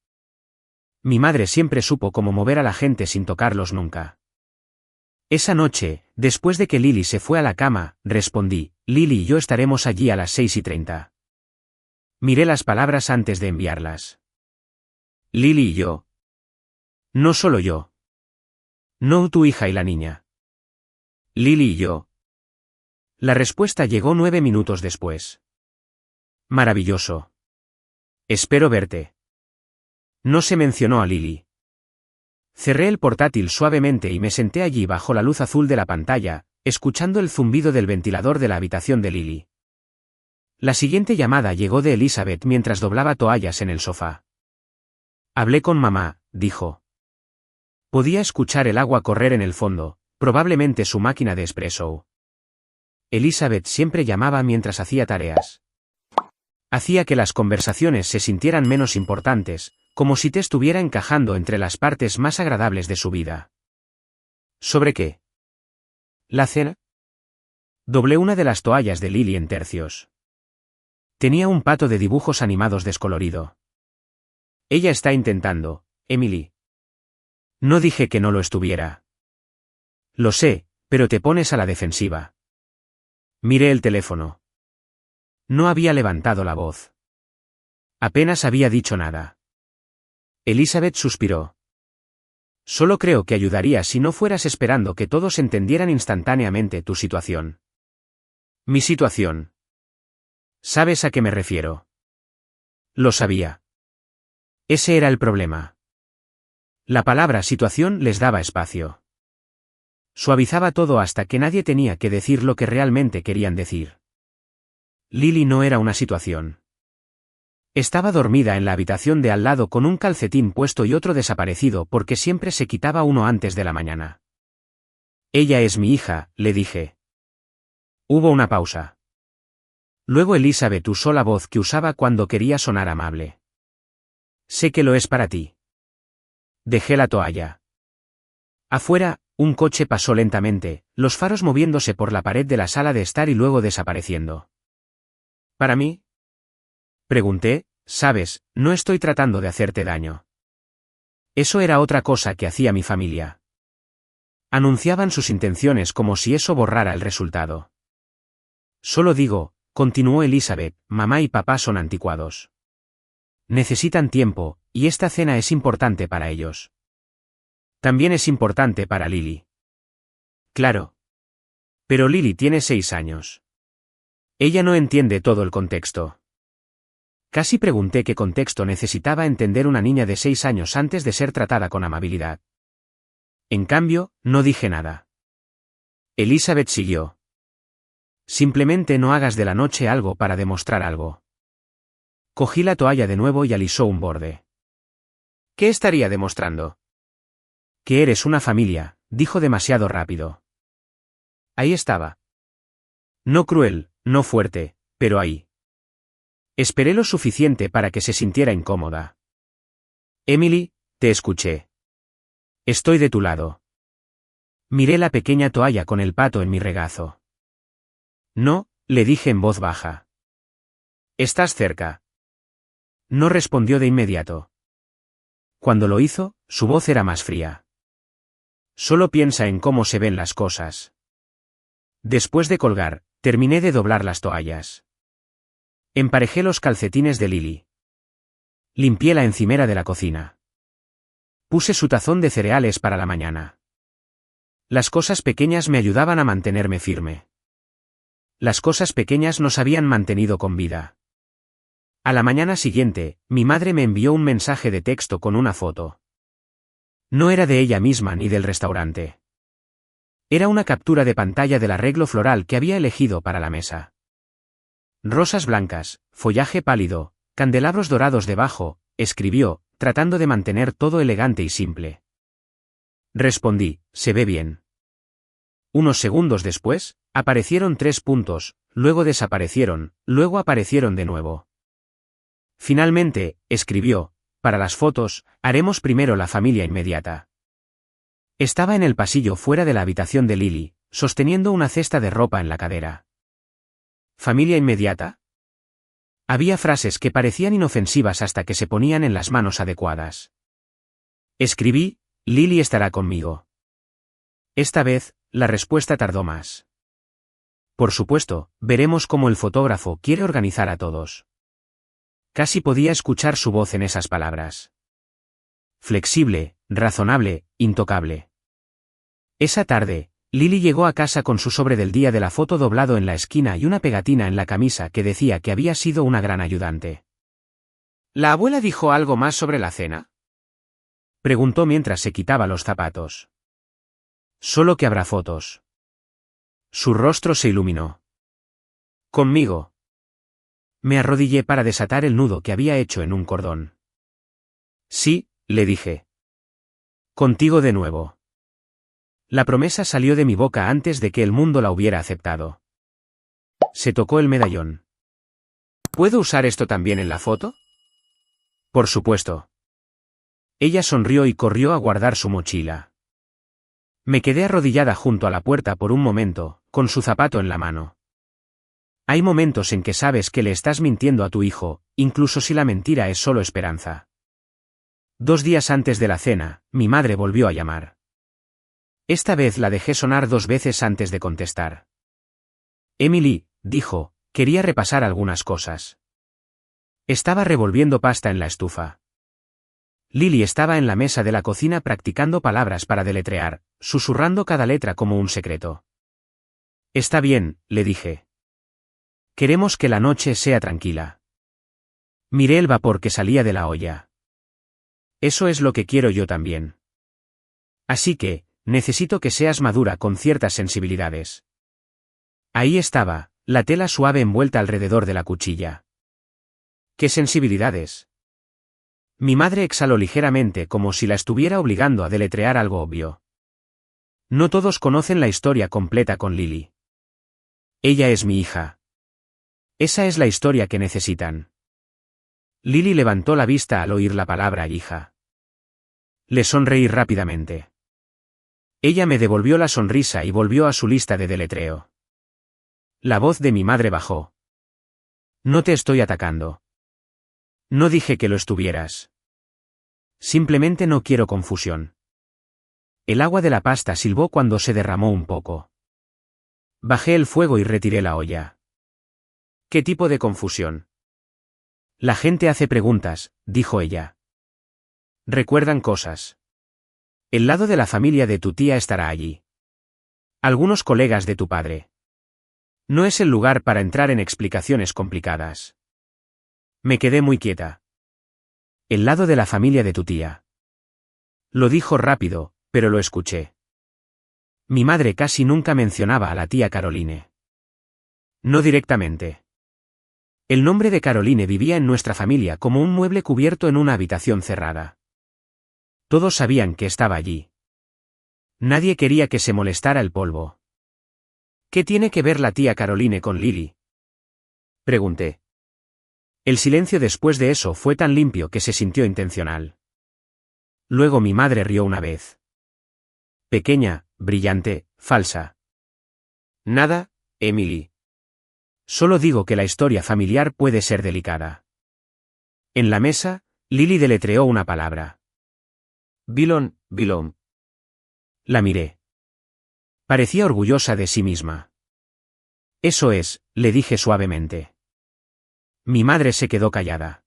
Mi madre siempre supo cómo mover a la gente sin tocarlos nunca. Esa noche, después de que Lily se fue a la cama, respondí, Lily y yo estaremos allí a las 6:30. Miré las palabras antes de enviarlas. Lily y yo. No solo yo. No tu hija y la niña. Lily y yo. La respuesta llegó 9 minutos después. Maravilloso. Espero verte. No se mencionó a Lily. Cerré el portátil suavemente y me senté allí bajo la luz azul de la pantalla, escuchando el zumbido del ventilador de la habitación de Lily. La siguiente llamada llegó de Elizabeth mientras doblaba toallas en el sofá. Hablé con mamá, dijo. Podía escuchar el agua correr en el fondo, probablemente su máquina de espresso. Elizabeth siempre llamaba mientras hacía tareas. Hacía que las conversaciones se sintieran menos importantes, como si te estuviera encajando entre las partes más agradables de su vida. ¿Sobre qué? ¿La cena? Doblé una de las toallas de Lily en tercios. Tenía un pato de dibujos animados descolorido. Ella está intentando, Emily. No dije que no lo estuviera. Lo sé, pero te pones a la defensiva. Miré el teléfono. No había levantado la voz. Apenas había dicho nada. Elizabeth suspiró. Solo creo que ayudaría si no fueras esperando que todos entendieran instantáneamente tu situación. Mi situación. ¿Sabes a qué me refiero? Lo sabía. Ese era el problema. La palabra situación les daba espacio. Suavizaba todo hasta que nadie tenía que decir lo que realmente querían decir. Lily no era una situación. Estaba dormida en la habitación de al lado con un calcetín puesto y otro desaparecido porque siempre se quitaba uno antes de la mañana. Ella es mi hija, le dije. Hubo una pausa. Luego Elizabeth usó la voz que usaba cuando quería sonar amable. Sé que lo es para ti. Dejé la toalla. Afuera, un coche pasó lentamente, los faros moviéndose por la pared de la sala de estar y luego desapareciendo. ¿Para mí? Pregunté, sabes, no estoy tratando de hacerte daño. Eso era otra cosa que hacía mi familia. Anunciaban sus intenciones como si eso borrara el resultado. Solo digo, continuó Elizabeth, mamá y papá son anticuados. Necesitan tiempo, y esta cena es importante para ellos. También es importante para Lily. Claro. Pero Lily tiene 6 años. Ella no entiende todo el contexto. Casi pregunté qué contexto necesitaba entender una niña de 6 años antes de ser tratada con amabilidad. En cambio, no dije nada. Elizabeth siguió. Simplemente no hagas de la noche algo para demostrar algo. Cogí la toalla de nuevo y alisó un borde. ¿Qué estaría demostrando? Que eres una familia, dijo demasiado rápido. Ahí estaba. No cruel, no fuerte, pero ahí. Esperé lo suficiente para que se sintiera incómoda. Emily, te escuché. Estoy de tu lado. Miré la pequeña toalla con el pato en mi regazo. No, le dije en voz baja. Estás cerca. No respondió de inmediato. Cuando lo hizo, su voz era más fría. Solo piensa en cómo se ven las cosas. Después de colgar, terminé de doblar las toallas. Emparejé los calcetines de Lily. Limpié la encimera de la cocina. Puse su tazón de cereales para la mañana. Las cosas pequeñas me ayudaban a mantenerme firme. Las cosas pequeñas nos habían mantenido con vida. A la mañana siguiente, mi madre me envió un mensaje de texto con una foto. No era de ella misma ni del restaurante. Era una captura de pantalla del arreglo floral que había elegido para la mesa. Rosas blancas, follaje pálido, candelabros dorados debajo, escribió, tratando de mantener todo elegante y simple. Respondí, se ve bien. Unos segundos después, aparecieron 3 puntos, luego desaparecieron, luego aparecieron de nuevo. Finalmente, escribió, para las fotos, haremos primero la familia inmediata. Estaba en el pasillo fuera de la habitación de Lily, sosteniendo una cesta de ropa en la cadera. ¿Familia inmediata? Había frases que parecían inofensivas hasta que se ponían en las manos adecuadas. Escribí, Lily estará conmigo. Esta vez, la respuesta tardó más. Por supuesto, veremos cómo el fotógrafo quiere organizar a todos. Casi podía escuchar su voz en esas palabras. Flexible, razonable, intocable. Esa tarde, Lily llegó a casa con su sobre del día de la foto doblado en la esquina y una pegatina en la camisa que decía que había sido una gran ayudante. ¿La abuela dijo algo más sobre la cena? Preguntó mientras se quitaba los zapatos. Solo que habrá fotos. Su rostro se iluminó. ¿Conmigo? Me arrodillé para desatar el nudo que había hecho en un cordón. Sí, le dije. Contigo de nuevo. La promesa salió de mi boca antes de que el mundo la hubiera aceptado. Se tocó el medallón. ¿Puedo usar esto también en la foto? Por supuesto. Ella sonrió y corrió a guardar su mochila. Me quedé arrodillada junto a la puerta por un momento, con su zapato en la mano. Hay momentos en que sabes que le estás mintiendo a tu hijo, incluso si la mentira es solo esperanza. 2 días antes de la cena, mi madre volvió a llamar. Esta vez la dejé sonar 2 veces antes de contestar. Emily, dijo, quería repasar algunas cosas. Estaba revolviendo pasta en la estufa. Lily estaba en la mesa de la cocina practicando palabras para deletrear, susurrando cada letra como un secreto. Está bien, le dije. Queremos que la noche sea tranquila. Miré el vapor que salía de la olla. Eso es lo que quiero yo también. Así que, necesito que seas madura con ciertas sensibilidades. Ahí estaba, la tela suave envuelta alrededor de la cuchilla. ¿Qué sensibilidades? Mi madre exhaló ligeramente como si la estuviera obligando a deletrear algo obvio. No todos conocen la historia completa con Lily. Ella es mi hija. Esa es la historia que necesitan. Lily levantó la vista al oír la palabra hija. Le sonreí rápidamente. Ella me devolvió la sonrisa y volvió a su lista de deletreo. La voz de mi madre bajó. No te estoy atacando. No dije que lo estuvieras. Simplemente no quiero confusión. El agua de la pasta silbó cuando se derramó un poco. Bajé el fuego y retiré la olla. ¿Qué tipo de confusión? La gente hace preguntas, dijo ella. Recuerdan cosas. El lado de la familia de tu tía estará allí. Algunos colegas de tu padre. No es el lugar para entrar en explicaciones complicadas. Me quedé muy quieta. El lado de la familia de tu tía. Lo dijo rápido, pero lo escuché. Mi madre casi nunca mencionaba a la tía Caroline. No directamente. El nombre de Caroline vivía en nuestra familia como un mueble cubierto en una habitación cerrada. Todos sabían que estaba allí. Nadie quería que se molestara el polvo. ¿Qué tiene que ver la tía Caroline con Lily? Pregunté. El silencio después de eso fue tan limpio que se sintió intencional. Luego mi madre rió una vez. Pequeña, brillante, falsa. Nada, Emily. Solo digo que la historia familiar puede ser delicada. En la mesa, Lily deletreó una palabra. Bilon. La miré. Parecía orgullosa de sí misma. Eso es, le dije suavemente. Mi madre se quedó callada.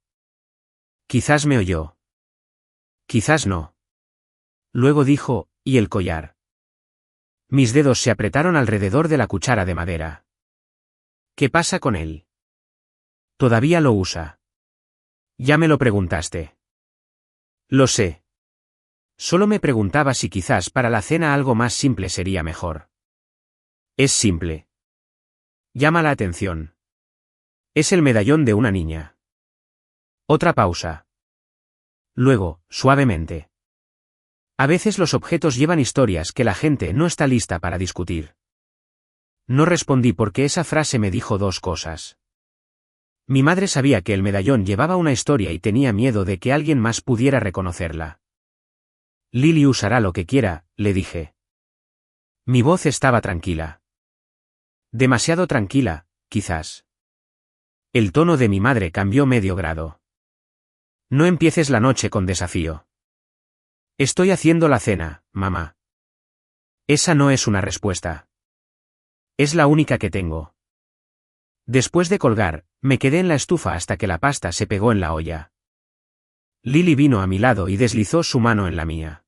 Quizás me oyó. Quizás no. Luego dijo, ¿y el collar? Mis dedos se apretaron alrededor de la cuchara de madera. ¿Qué pasa con él? Todavía lo usa. Ya me lo preguntaste. Lo sé. Solo me preguntaba si quizás para la cena algo más simple sería mejor. Es simple. Llama la atención. Es el medallón de una niña. Otra pausa. Luego, suavemente. A veces los objetos llevan historias que la gente no está lista para discutir. No respondí porque esa frase me dijo 2 cosas. Mi madre sabía que el medallón llevaba una historia y tenía miedo de que alguien más pudiera reconocerla. Lily usará lo que quiera, le dije. Mi voz estaba tranquila. Demasiado tranquila, quizás. El tono de mi madre cambió medio grado. No empieces la noche con desafío. Estoy haciendo la cena, mamá. Esa no es una respuesta. Es la única que tengo. Después de colgar, me quedé en la estufa hasta que la pasta se pegó en la olla. Lily vino a mi lado y deslizó su mano en la mía.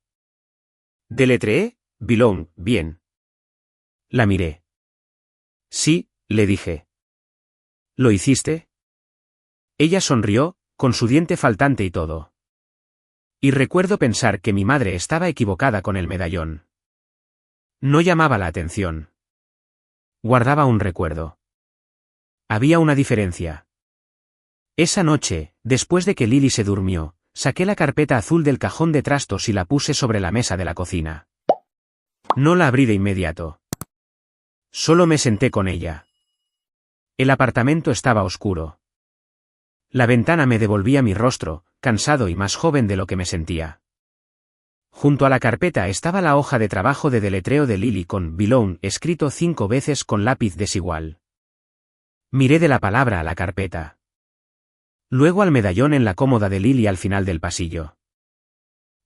¿Deletreé? Bilon, bien. La miré. Sí, le dije. ¿Lo hiciste? Ella sonrió, con su diente faltante y todo. Y recuerdo pensar que mi madre estaba equivocada con el medallón. No llamaba la atención. Guardaba un recuerdo. Había una diferencia. Esa noche, después de que Lily se durmió, saqué la carpeta azul del cajón de trastos y la puse sobre la mesa de la cocina. No la abrí de inmediato. Solo me senté con ella. El apartamento estaba oscuro. La ventana me devolvía mi rostro, cansado y más joven de lo que me sentía. Junto a la carpeta estaba la hoja de trabajo de deletreo de Lily con Below escrito 5 veces con lápiz desigual. Miré de la palabra a la carpeta. Luego al medallón en la cómoda de Lily al final del pasillo.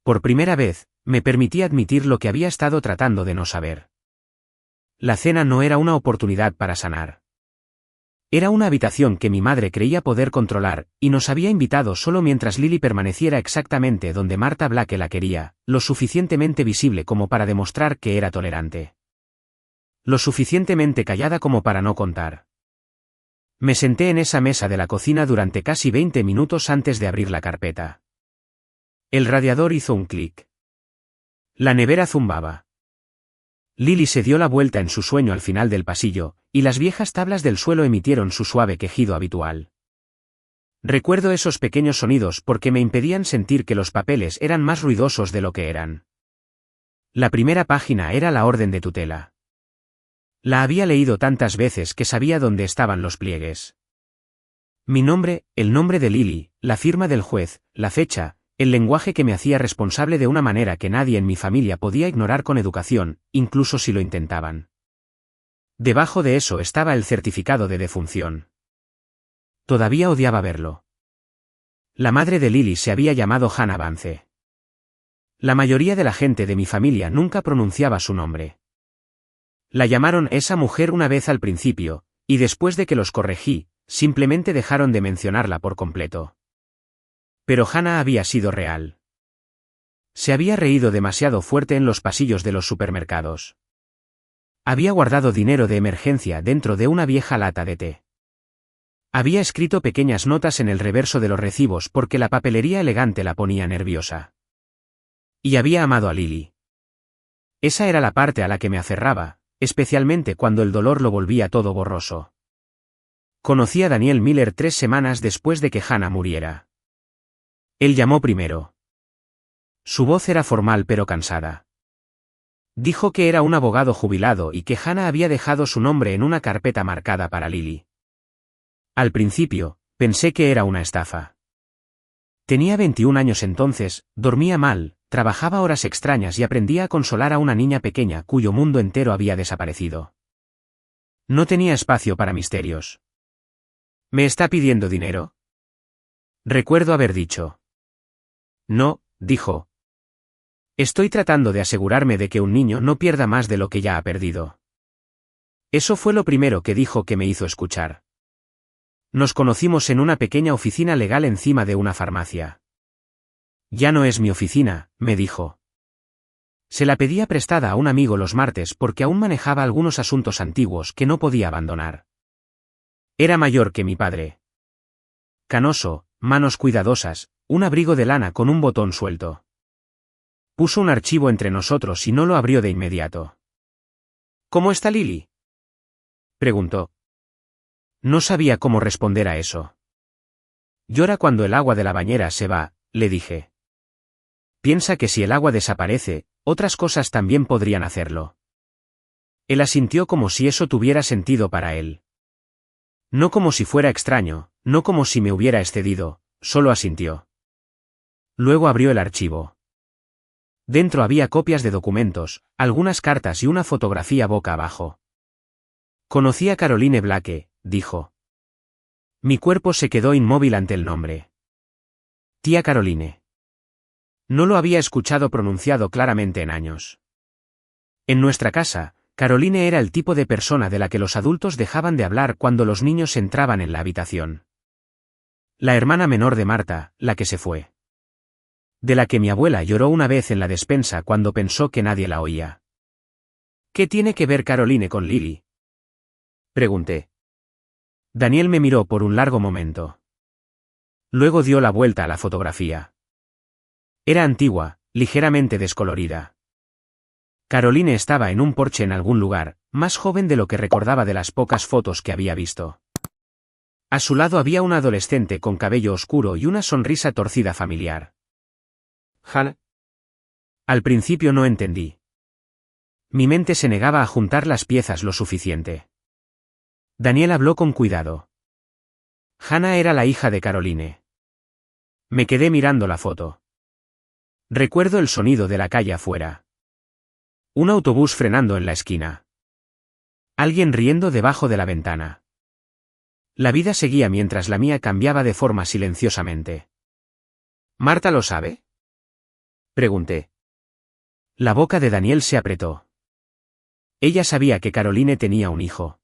Por primera vez, me permití admitir lo que había estado tratando de no saber. La cena no era una oportunidad para sanar. Era una habitación que mi madre creía poder controlar, y nos había invitado solo mientras Lily permaneciera exactamente donde Marta Blake la quería, lo suficientemente visible como para demostrar que era tolerante. Lo suficientemente callada como para no contar. Me senté en esa mesa de la cocina durante casi 20 minutos antes de abrir la carpeta. El radiador hizo un clic. La nevera zumbaba. Lily se dio la vuelta en su sueño al final del pasillo, y las viejas tablas del suelo emitieron su suave quejido habitual. Recuerdo esos pequeños sonidos porque me impedían sentir que los papeles eran más ruidosos de lo que eran. La primera página era la orden de tutela. La había leído tantas veces que sabía dónde estaban los pliegues. Mi nombre, el nombre de Lily, la firma del juez, la fecha, el lenguaje que me hacía responsable de una manera que nadie en mi familia podía ignorar con educación, incluso si lo intentaban. Debajo de eso estaba el certificado de defunción. Todavía odiaba verlo. La madre de Lily se había llamado Hannah Vance. La mayoría de la gente de mi familia nunca pronunciaba su nombre. La llamaron esa mujer una vez al principio, y después de que los corregí, simplemente dejaron de mencionarla por completo. Pero Hannah había sido real. Se había reído demasiado fuerte en los pasillos de los supermercados. Había guardado dinero de emergencia dentro de una vieja lata de té. Había escrito pequeñas notas en el reverso de los recibos porque la papelería elegante la ponía nerviosa. Y había amado a Lily. Esa era la parte a la que me aferraba, especialmente cuando el dolor lo volvía todo borroso. Conocí a Daniel Miller 3 semanas después de que Hannah muriera. Él llamó primero. Su voz era formal pero cansada. Dijo que era un abogado jubilado y que Hannah había dejado su nombre en una carpeta marcada para Lily. Al principio, pensé que era una estafa. Tenía 21 años entonces, dormía mal, trabajaba horas extrañas y aprendía a consolar a una niña pequeña cuyo mundo entero había desaparecido. No tenía espacio para misterios. ¿Me está pidiendo dinero? Recuerdo haber dicho. No, dijo. Estoy tratando de asegurarme de que un niño no pierda más de lo que ya ha perdido. Eso fue lo primero que dijo que me hizo escuchar. Nos conocimos en una pequeña oficina legal encima de una farmacia. Ya no es mi oficina, me dijo. Se la pedía prestada a un amigo los martes porque aún manejaba algunos asuntos antiguos que no podía abandonar. Era mayor que mi padre. Canoso, manos cuidadosas, un abrigo de lana con un botón suelto. Puso un archivo entre nosotros y no lo abrió de inmediato. ¿Cómo está Lily?, preguntó. No sabía cómo responder a eso. Llora cuando el agua de la bañera se va, le dije. Piensa que si el agua desaparece, otras cosas también podrían hacerlo. Él asintió como si eso tuviera sentido para él. No como si fuera extraño, no como si me hubiera excedido, solo asintió. Luego abrió el archivo. Dentro había copias de documentos, algunas cartas y una fotografía boca abajo. Conocí a Caroline Blake, dijo. Mi cuerpo se quedó inmóvil ante el nombre. Tía Caroline. No lo había escuchado pronunciado claramente en años. En nuestra casa, Caroline era el tipo de persona de la que los adultos dejaban de hablar cuando los niños entraban en la habitación. La hermana menor de Marta, la que se fue. De la que mi abuela lloró una vez en la despensa cuando pensó que nadie la oía. ¿Qué tiene que ver Caroline con Lily?, pregunté. Daniel me miró por un largo momento. Luego dio la vuelta a la fotografía. Era antigua, ligeramente descolorida. Caroline estaba en un porche en algún lugar, más joven de lo que recordaba de las pocas fotos que había visto. A su lado había una adolescente con cabello oscuro y una sonrisa torcida familiar. Hannah. Al principio no entendí. Mi mente se negaba a juntar las piezas lo suficiente. Daniel habló con cuidado. Hannah era la hija de Caroline. Me quedé mirando la foto. Recuerdo el sonido de la calle afuera. Un autobús frenando en la esquina. Alguien riendo debajo de la ventana. La vida seguía mientras la mía cambiaba de forma silenciosamente. ¿Marta lo sabe?, pregunté. La boca de Daniel se apretó. Ella sabía que Caroline tenía un hijo.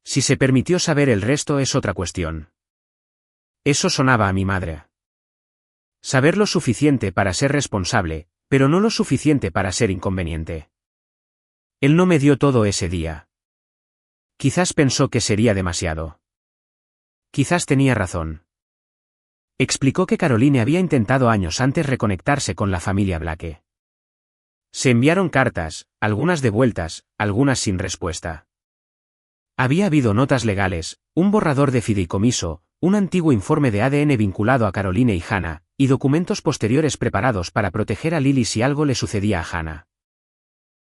Si se permitió saber el resto es otra cuestión. Eso sonaba a mi madre. Saber lo suficiente para ser responsable, pero no lo suficiente para ser inconveniente. Él no me dio todo ese día. Quizás pensó que sería demasiado. Quizás tenía razón. Explicó que Caroline había intentado años antes reconectarse con la familia Blake. Se enviaron cartas, algunas devueltas, algunas sin respuesta. Había habido notas legales, un borrador de fideicomiso, un antiguo informe de ADN vinculado a Caroline y Hannah, y documentos posteriores preparados para proteger a Lily si algo le sucedía a Hannah.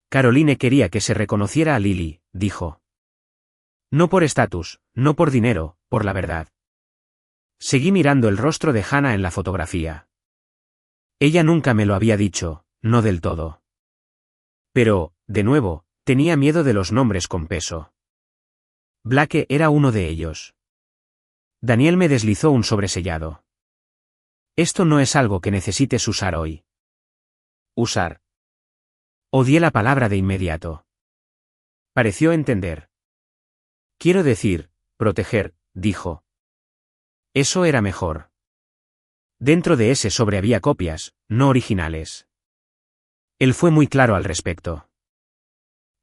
Caroline quería que se reconociera a Lily, dijo. No por estatus, no por dinero, por la verdad. Seguí mirando el rostro de Hannah en la fotografía. Ella nunca me lo había dicho, no del todo. Pero, de nuevo, tenía miedo de los nombres con peso. Blake era uno de ellos. Daniel me deslizó un sobresellado. Esto no es algo que necesites usar hoy. Usar. Odié la palabra de inmediato. Pareció entender. Quiero decir, proteger, dijo. Eso era mejor. Dentro de ese sobre había copias, no originales. Él fue muy claro al respecto.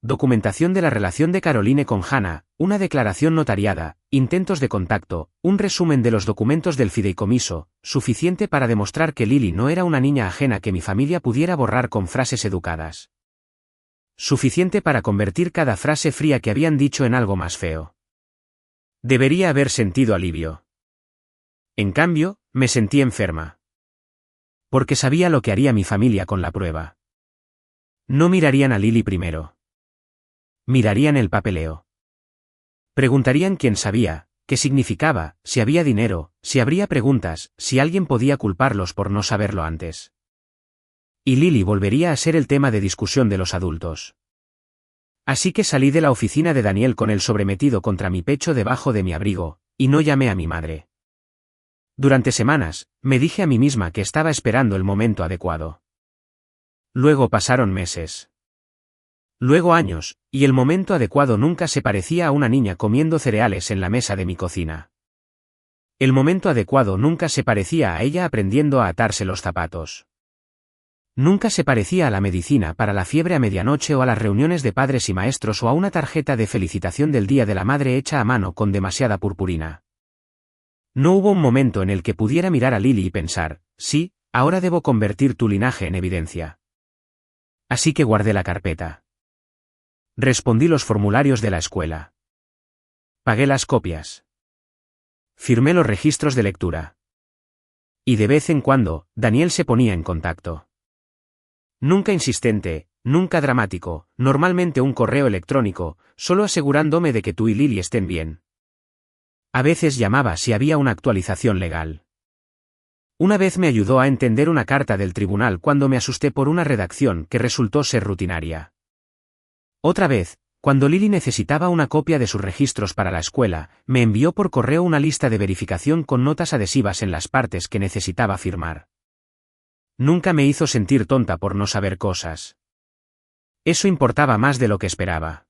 Documentación de la relación de Caroline con Hannah, una declaración notariada, intentos de contacto, un resumen de los documentos del fideicomiso, suficiente para demostrar que Lily no era una niña ajena que mi familia pudiera borrar con frases educadas. Suficiente para convertir cada frase fría que habían dicho en algo más feo. Debería haber sentido alivio. En cambio, me sentí enferma. Porque sabía lo que haría mi familia con la prueba. No mirarían a Lily primero. Mirarían el papeleo. Preguntarían quién sabía, qué significaba, si había dinero, si habría preguntas, si alguien podía culparlos por no saberlo antes. Y Lily volvería a ser el tema de discusión de los adultos. Así que salí de la oficina de Daniel con el sobre metido contra mi pecho debajo de mi abrigo, y no llamé a mi madre. Durante semanas, me dije a mí misma que estaba esperando el momento adecuado. Luego pasaron meses. Luego años, y el momento adecuado nunca se parecía a una niña comiendo cereales en la mesa de mi cocina. El momento adecuado nunca se parecía a ella aprendiendo a atarse los zapatos. Nunca se parecía a la medicina para la fiebre a medianoche o a las reuniones de padres y maestros o a una tarjeta de felicitación del Día de la Madre hecha a mano con demasiada purpurina. No hubo un momento en el que pudiera mirar a Lily y pensar, sí, ahora debo convertir tu linaje en evidencia. Así que guardé la carpeta. Respondí los formularios de la escuela. Pagué las copias. Firmé los registros de lectura. Y de vez en cuando, Daniel se ponía en contacto. Nunca insistente, nunca dramático, normalmente un correo electrónico, solo asegurándome de que tú y Lily estén bien. A veces llamaba si había una actualización legal. Una vez me ayudó a entender una carta del tribunal cuando me asusté por una redacción que resultó ser rutinaria. Otra vez, cuando Lily necesitaba una copia de sus registros para la escuela, me envió por correo una lista de verificación con notas adhesivas en las partes que necesitaba firmar. Nunca me hizo sentir tonta por no saber cosas. Eso importaba más de lo que esperaba.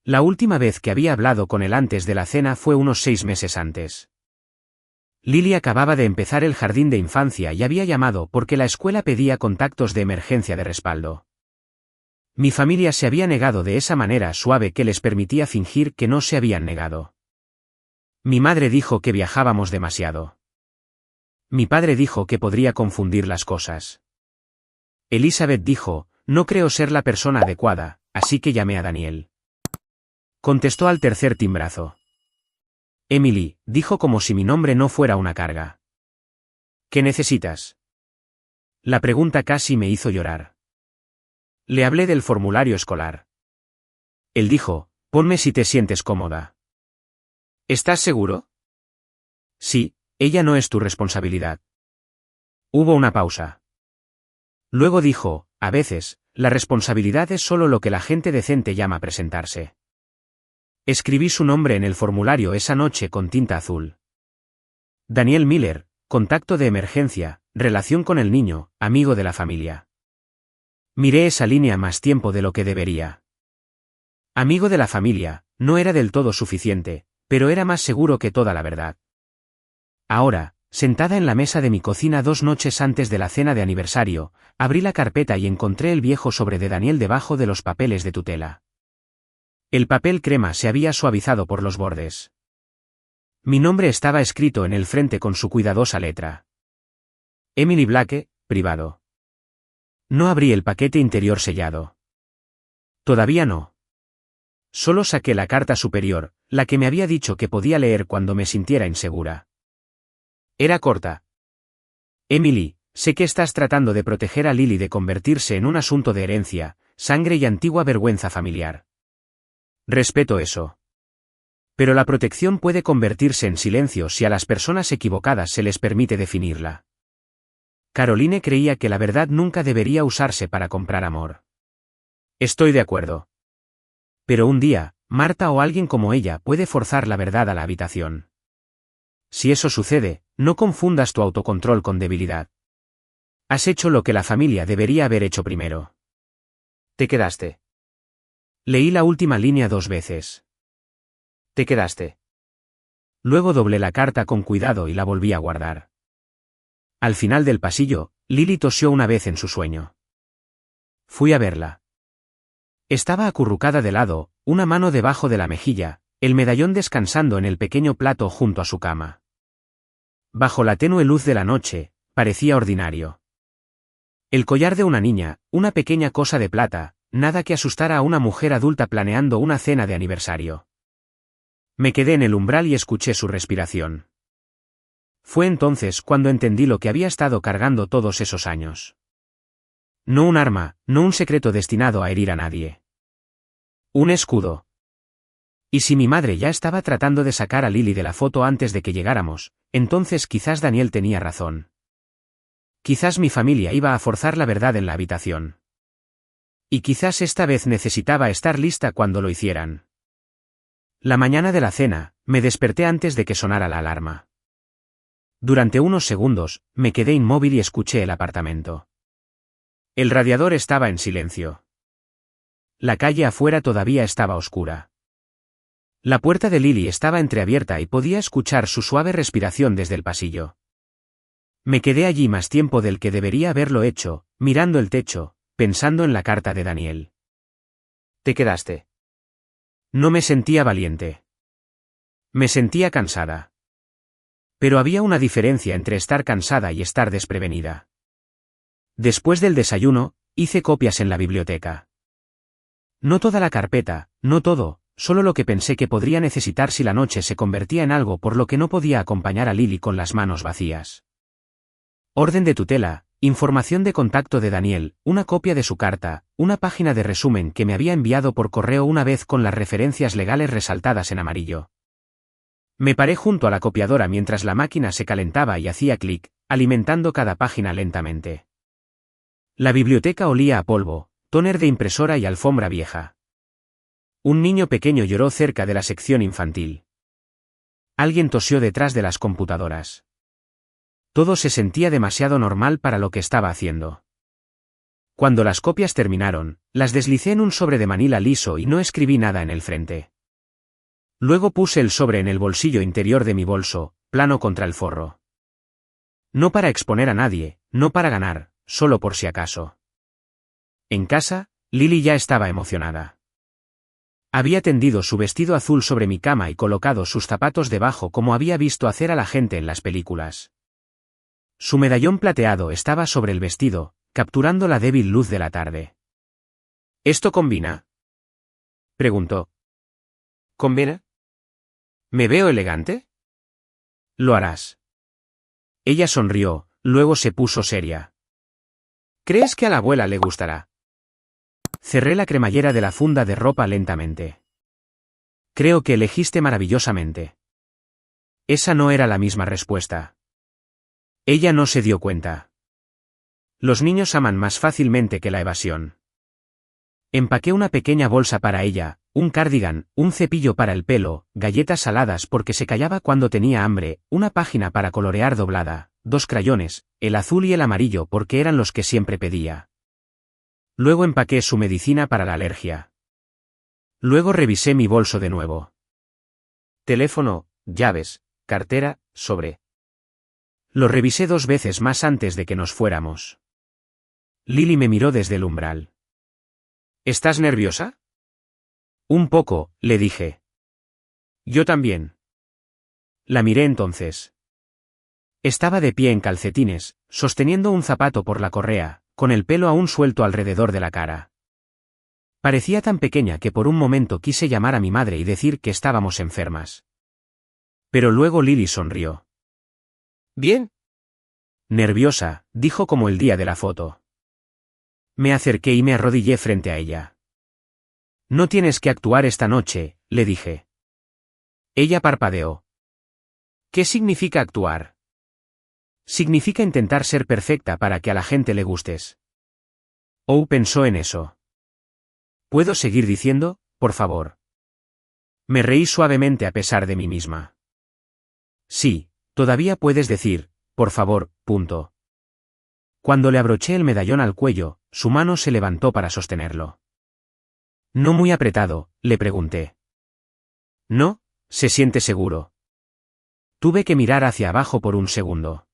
La última vez que había hablado con él antes de la cena fue unos 6 meses antes. Lily acababa de empezar el jardín de infancia y había llamado porque la escuela pedía contactos de emergencia de respaldo. Mi familia se había negado de esa manera suave que les permitía fingir que no se habían negado. Mi madre dijo que viajábamos demasiado. Mi padre dijo que podría confundir las cosas. Elizabeth dijo, no creo ser la persona adecuada, así que llamé a Daniel. Contestó al tercer timbrazo. Emily, dijo como si mi nombre no fuera una carga. ¿Qué necesitas? La pregunta casi me hizo llorar. Le hablé del formulario escolar. Él dijo, ponme si te sientes cómoda. ¿Estás seguro? Sí, ella no es tu responsabilidad. Hubo una pausa. Luego dijo, a veces, la responsabilidad es solo lo que la gente decente llama presentarse. Escribí su nombre en el formulario esa noche con tinta azul. Daniel Miller, contacto de emergencia, relación con el niño, amigo de la familia. Miré esa línea más tiempo de lo que debería. Amigo de la familia, no era del todo suficiente, pero era más seguro que toda la verdad. Ahora, sentada en la mesa de mi cocina 2 noches antes de la cena de aniversario, abrí la carpeta y encontré el viejo sobre de Daniel debajo de los papeles de tutela. El papel crema se había suavizado por los bordes. Mi nombre estaba escrito en el frente con su cuidadosa letra. Emily Blake, privado. No abrí el paquete interior sellado. Todavía no. Solo saqué la carta superior, la que me había dicho que podía leer cuando me sintiera insegura. Era corta. Emily, sé que estás tratando de proteger a Lily de convertirse en un asunto de herencia, sangre y antigua vergüenza familiar. Respeto eso. Pero la protección puede convertirse en silencio si a las personas equivocadas se les permite definirla. Caroline creía que la verdad nunca debería usarse para comprar amor. Estoy de acuerdo. Pero un día, Marta o alguien como ella puede forzar la verdad a la habitación. Si eso sucede, no confundas tu autocontrol con debilidad. Has hecho lo que la familia debería haber hecho primero. Te quedaste. Leí la última línea 2 veces. Te quedaste. Luego doblé la carta con cuidado y la volví a guardar. Al final del pasillo, Lily tosió una vez en su sueño. Fui a verla. Estaba acurrucada de lado, una mano debajo de la mejilla, el medallón descansando en el pequeño plato junto a su cama. Bajo la tenue luz de la noche, parecía ordinario. El collar de una niña, una pequeña cosa de plata, nada que asustara a una mujer adulta planeando una cena de aniversario. Me quedé en el umbral y escuché su respiración. Fue entonces cuando entendí lo que había estado cargando todos esos años. No un arma, no un secreto destinado a herir a nadie. Un escudo. Y si mi madre ya estaba tratando de sacar a Lily de la foto antes de que llegáramos, entonces quizás Daniel tenía razón. Quizás mi familia iba a forzar la verdad en la habitación. Y quizás esta vez necesitaba estar lista cuando lo hicieran. La mañana de la cena, me desperté antes de que sonara la alarma. Durante unos segundos, me quedé inmóvil y escuché el apartamento. El radiador estaba en silencio. La calle afuera todavía estaba oscura. La puerta de Lily estaba entreabierta y podía escuchar su suave respiración desde el pasillo. Me quedé allí más tiempo del que debería haberlo hecho, mirando el techo, pensando en la carta de Daniel. Te quedaste. No me sentía valiente. Me sentía cansada. Pero había una diferencia entre estar cansada y estar desprevenida. Después del desayuno, hice copias en la biblioteca. No toda la carpeta, no todo, solo lo que pensé que podría necesitar si la noche se convertía en algo por lo que no podía acompañar a Lily con las manos vacías. Orden de tutela, información de contacto de Daniel, una copia de su carta, una página de resumen que me había enviado por correo una vez con las referencias legales resaltadas en amarillo. Me paré junto a la copiadora mientras la máquina se calentaba y hacía clic, alimentando cada página lentamente. La biblioteca olía a polvo, tóner de impresora y alfombra vieja. Un niño pequeño lloró cerca de la sección infantil. Alguien tosió detrás de las computadoras. Todo se sentía demasiado normal para lo que estaba haciendo. Cuando las copias terminaron, las deslicé en un sobre de manila liso y no escribí nada en el frente. Luego puse el sobre en el bolsillo interior de mi bolso, plano contra el forro. No para exponer a nadie, no para ganar, solo por si acaso. En casa, Lily ya estaba emocionada. Había tendido su vestido azul sobre mi cama y colocado sus zapatos debajo como había visto hacer a la gente en las películas. Su medallón plateado estaba sobre el vestido, capturando la débil luz de la tarde. ¿Esto combina?, preguntó. ¿Combina? ¿Me veo elegante? Lo harás. Ella sonrió, luego se puso seria. ¿Crees que a la abuela le gustará? Cerré la cremallera de la funda de ropa lentamente. Creo que elegiste maravillosamente. Esa no era la misma respuesta. Ella no se dio cuenta. Los niños aman más fácilmente que la evasión. Empaqué una pequeña bolsa para ella, un cardigan, un cepillo para el pelo, galletas saladas porque se callaba cuando tenía hambre, una página para colorear doblada, 2 crayones, el azul y el amarillo porque eran los que siempre pedía. Luego empaqué su medicina para la alergia. Luego revisé mi bolso de nuevo. Teléfono, llaves, cartera, sobre. Lo revisé 2 veces más antes de que nos fuéramos. Lily me miró desde el umbral. ¿Estás nerviosa? Un poco, le dije. Yo también. La miré entonces. Estaba de pie en calcetines, sosteniendo un zapato por la correa, con el pelo aún suelto alrededor de la cara. Parecía tan pequeña que por un momento quise llamar a mi madre y decir que estábamos enfermas. Pero luego Lily sonrió. ¿Bien? Nerviosa, dijo como el día de la foto. Me acerqué y me arrodillé frente a ella. No tienes que actuar esta noche, le dije. Ella parpadeó. ¿Qué significa actuar? Significa intentar ser perfecta para que a la gente le gustes. Oh, pensó en eso. ¿Puedo seguir diciendo, por favor? Me reí suavemente a pesar de mí misma. Sí, todavía puedes decir, por favor, punto. Cuando le abroché el medallón al cuello, su mano se levantó para sostenerlo. ¿No muy apretado?, le pregunté. No, se siente seguro. Tuve que mirar hacia abajo por un segundo.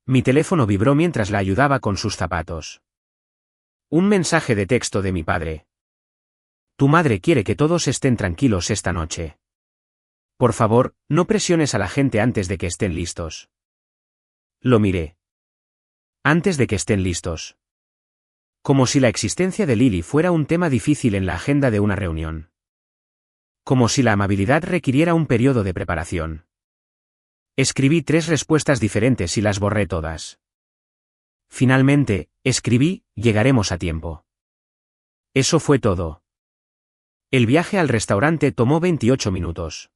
Mi teléfono vibró mientras la ayudaba con sus zapatos. Un mensaje de texto de mi padre. Tu madre quiere que todos estén tranquilos esta noche. Por favor, no presiones a la gente antes de que estén listos. Lo miré. Antes de que estén listos. Como si la existencia de Lily fuera un tema difícil en la agenda de una reunión. Como si la amabilidad requiriera un periodo de preparación. Escribí 3 respuestas diferentes y las borré todas. Finalmente, escribí, llegaremos a tiempo. Eso fue todo. El viaje al restaurante tomó 28 minutos.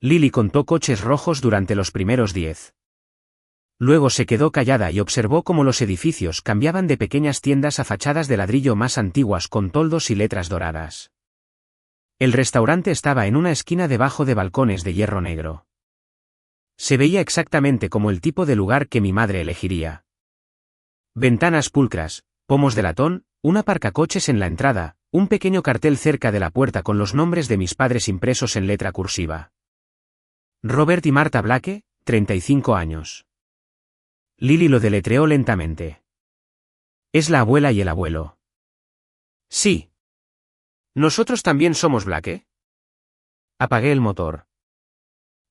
Lily contó coches rojos durante los primeros 10. Luego se quedó callada y observó cómo los edificios cambiaban de pequeñas tiendas a fachadas de ladrillo más antiguas con toldos y letras doradas. El restaurante estaba en una esquina debajo de balcones de hierro negro. Se veía exactamente como el tipo de lugar que mi madre elegiría. Ventanas pulcras, pomos de latón, un aparcacoches en la entrada, un pequeño cartel cerca de la puerta con los nombres de mis padres impresos en letra cursiva. Robert y Marta Blake, 35 años. Lily lo deletreó lentamente. Es la abuela y el abuelo. Sí. ¿Nosotros también somos Blake? Apagué el motor.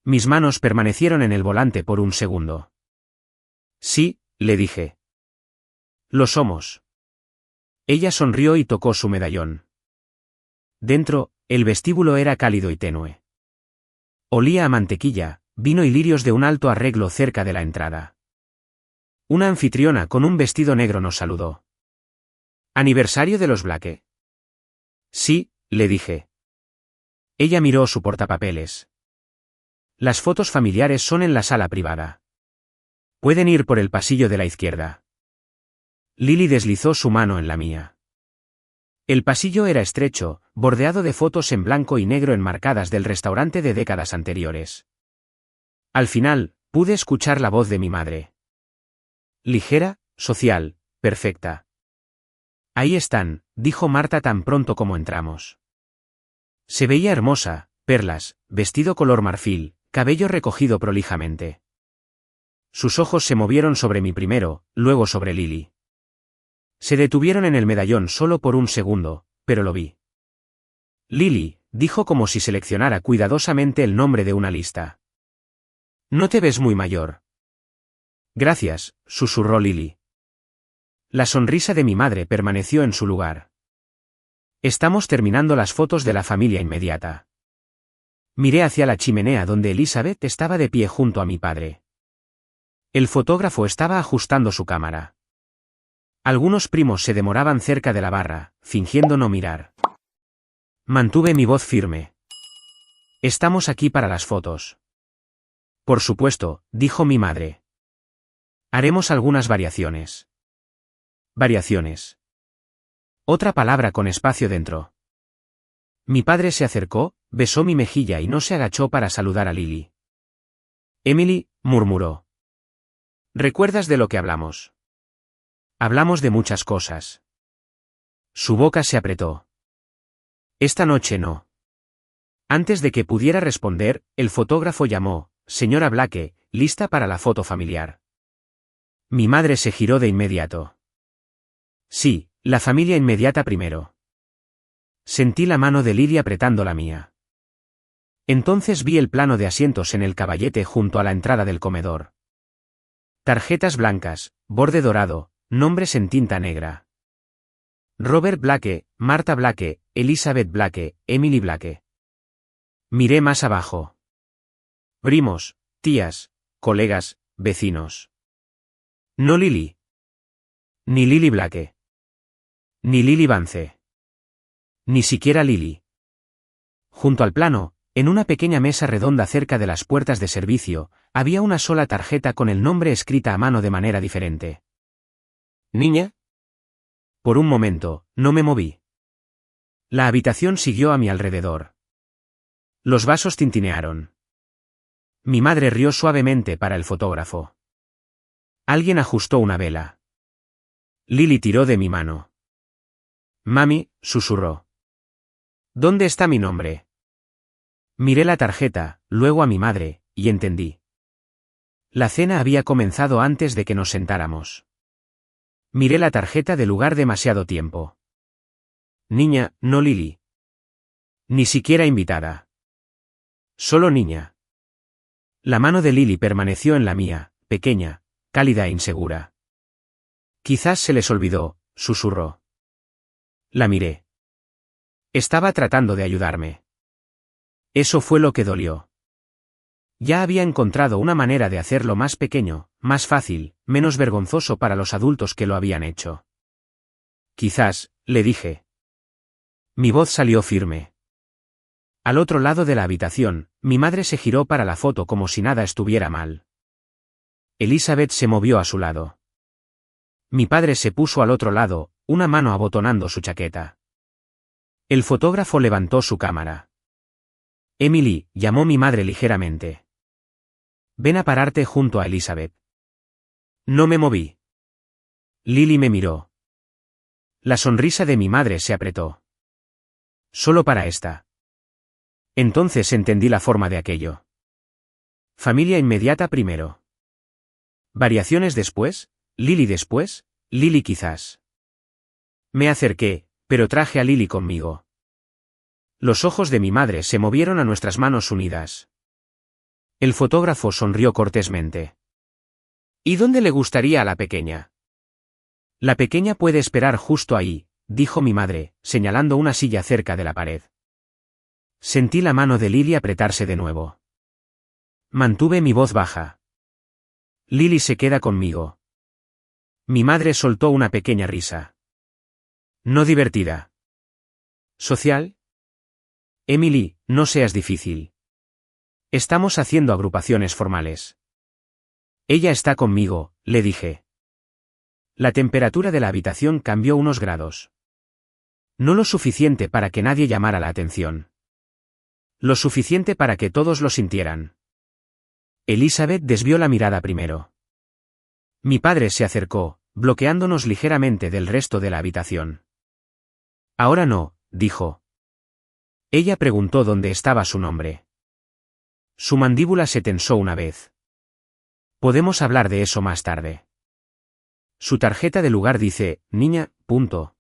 Mis manos permanecieron en el volante por un segundo. Sí, le dije. Lo somos. Ella sonrió y tocó su medallón. Dentro, el vestíbulo era cálido y tenue. Olía a mantequilla, vino y lirios de un alto arreglo cerca de la entrada. Una anfitriona con un vestido negro nos saludó. ¿Aniversario de los Blake? Sí, le dije. Ella miró su portapapeles. Las fotos familiares son en la sala privada. Pueden ir por el pasillo de la izquierda. Lily deslizó su mano en la mía. El pasillo era estrecho, bordeado de fotos en blanco y negro enmarcadas del restaurante de décadas anteriores. Al final, pude escuchar la voz de mi madre. Ligera, social, perfecta. Ahí están, dijo Marta tan pronto como entramos. Se veía hermosa, perlas, vestido color marfil, cabello recogido prolijamente. Sus ojos se movieron sobre mí primero, luego sobre Lily. Se detuvieron en el medallón solo por un segundo, pero lo vi. Lily, dijo como si seleccionara cuidadosamente el nombre de una lista. No te ves muy mayor. Gracias, susurró Lily. La sonrisa de mi madre permaneció en su lugar. Estamos terminando las fotos de la familia inmediata. Miré hacia la chimenea donde Elizabeth estaba de pie junto a mi padre. El fotógrafo estaba ajustando su cámara. Algunos primos se demoraban cerca de la barra, fingiendo no mirar. Mantuve mi voz firme. Estamos aquí para las fotos. Por supuesto, dijo mi madre. Haremos algunas variaciones. Variaciones. Otra palabra con espacio dentro. Mi padre se acercó, besó mi mejilla y no se agachó para saludar a Lily. Emily, murmuró. ¿Recuerdas de lo que hablamos? Hablamos de muchas cosas. Su boca se apretó. Esta noche no. Antes de que pudiera responder, el fotógrafo llamó, señora Blake, lista para la foto familiar. Mi madre se giró de inmediato. Sí, la familia inmediata primero. Sentí la mano de Lily apretando la mía. Entonces vi el plano de asientos en el caballete junto a la entrada del comedor. Tarjetas blancas, borde dorado, nombres en tinta negra. Robert Blake, Martha Blake, Elizabeth Blake, Emily Blake. Miré más abajo. Primos, tías, colegas, vecinos. No Lily. Ni Lily Blake. Ni Lily Vance. Ni siquiera Lily. Junto al plano, en una pequeña mesa redonda cerca de las puertas de servicio, había una sola tarjeta con el nombre escrita a mano de manera diferente. ¿Niña? Por un momento, no me moví. La habitación siguió a mi alrededor. Los vasos tintinearon. Mi madre rió suavemente para el fotógrafo. Alguien ajustó una vela. Lily tiró de mi mano. Mami, susurró. ¿Dónde está mi nombre? Miré la tarjeta, luego a mi madre, y entendí. La cena había comenzado antes de que nos sentáramos. Miré la tarjeta de lugar demasiado tiempo. Niña, no Lily. Ni siquiera invitada. Solo niña. La mano de Lily permaneció en la mía, pequeña, cálida e insegura. Quizás se les olvidó, susurró. La miré. Estaba tratando de ayudarme. Eso fue lo que dolió. Ya había encontrado una manera de hacerlo más pequeño, más fácil, menos vergonzoso para los adultos que lo habían hecho. Quizás, le dije. Mi voz salió firme. Al otro lado de la habitación, mi madre se giró para la foto como si nada estuviera mal. Elizabeth se movió a su lado. Mi padre se puso al otro lado, una mano abotonando su chaqueta. El fotógrafo levantó su cámara. Emily, llamó mi madre ligeramente. Ven a pararte junto a Elizabeth. No me moví. Lily me miró. La sonrisa de mi madre se apretó. Solo para esta. Entonces entendí la forma de aquello. Familia inmediata primero. Variaciones después, Lily después, Lily quizás. Me acerqué, pero traje a Lily conmigo. Los ojos de mi madre se movieron a nuestras manos unidas. El fotógrafo sonrió cortésmente. ¿Y dónde le gustaría a la pequeña? La pequeña puede esperar justo ahí, dijo mi madre, señalando una silla cerca de la pared. Sentí la mano de Lily apretarse de nuevo. Mantuve mi voz baja. Lily se queda conmigo. Mi madre soltó una pequeña risa. No divertida. ¿Social? Emily, no seas difícil. Estamos haciendo agrupaciones formales. Ella está conmigo, le dije. La temperatura de la habitación cambió unos grados. No lo suficiente para que nadie llamara la atención. Lo suficiente para que todos lo sintieran. Elizabeth desvió la mirada primero. Mi padre se acercó, bloqueándonos ligeramente del resto de la habitación. Ahora no, dijo. Ella preguntó dónde estaba su nombre. Su mandíbula se tensó una vez. Podemos hablar de eso más tarde. Su tarjeta de lugar dice, niña, punto.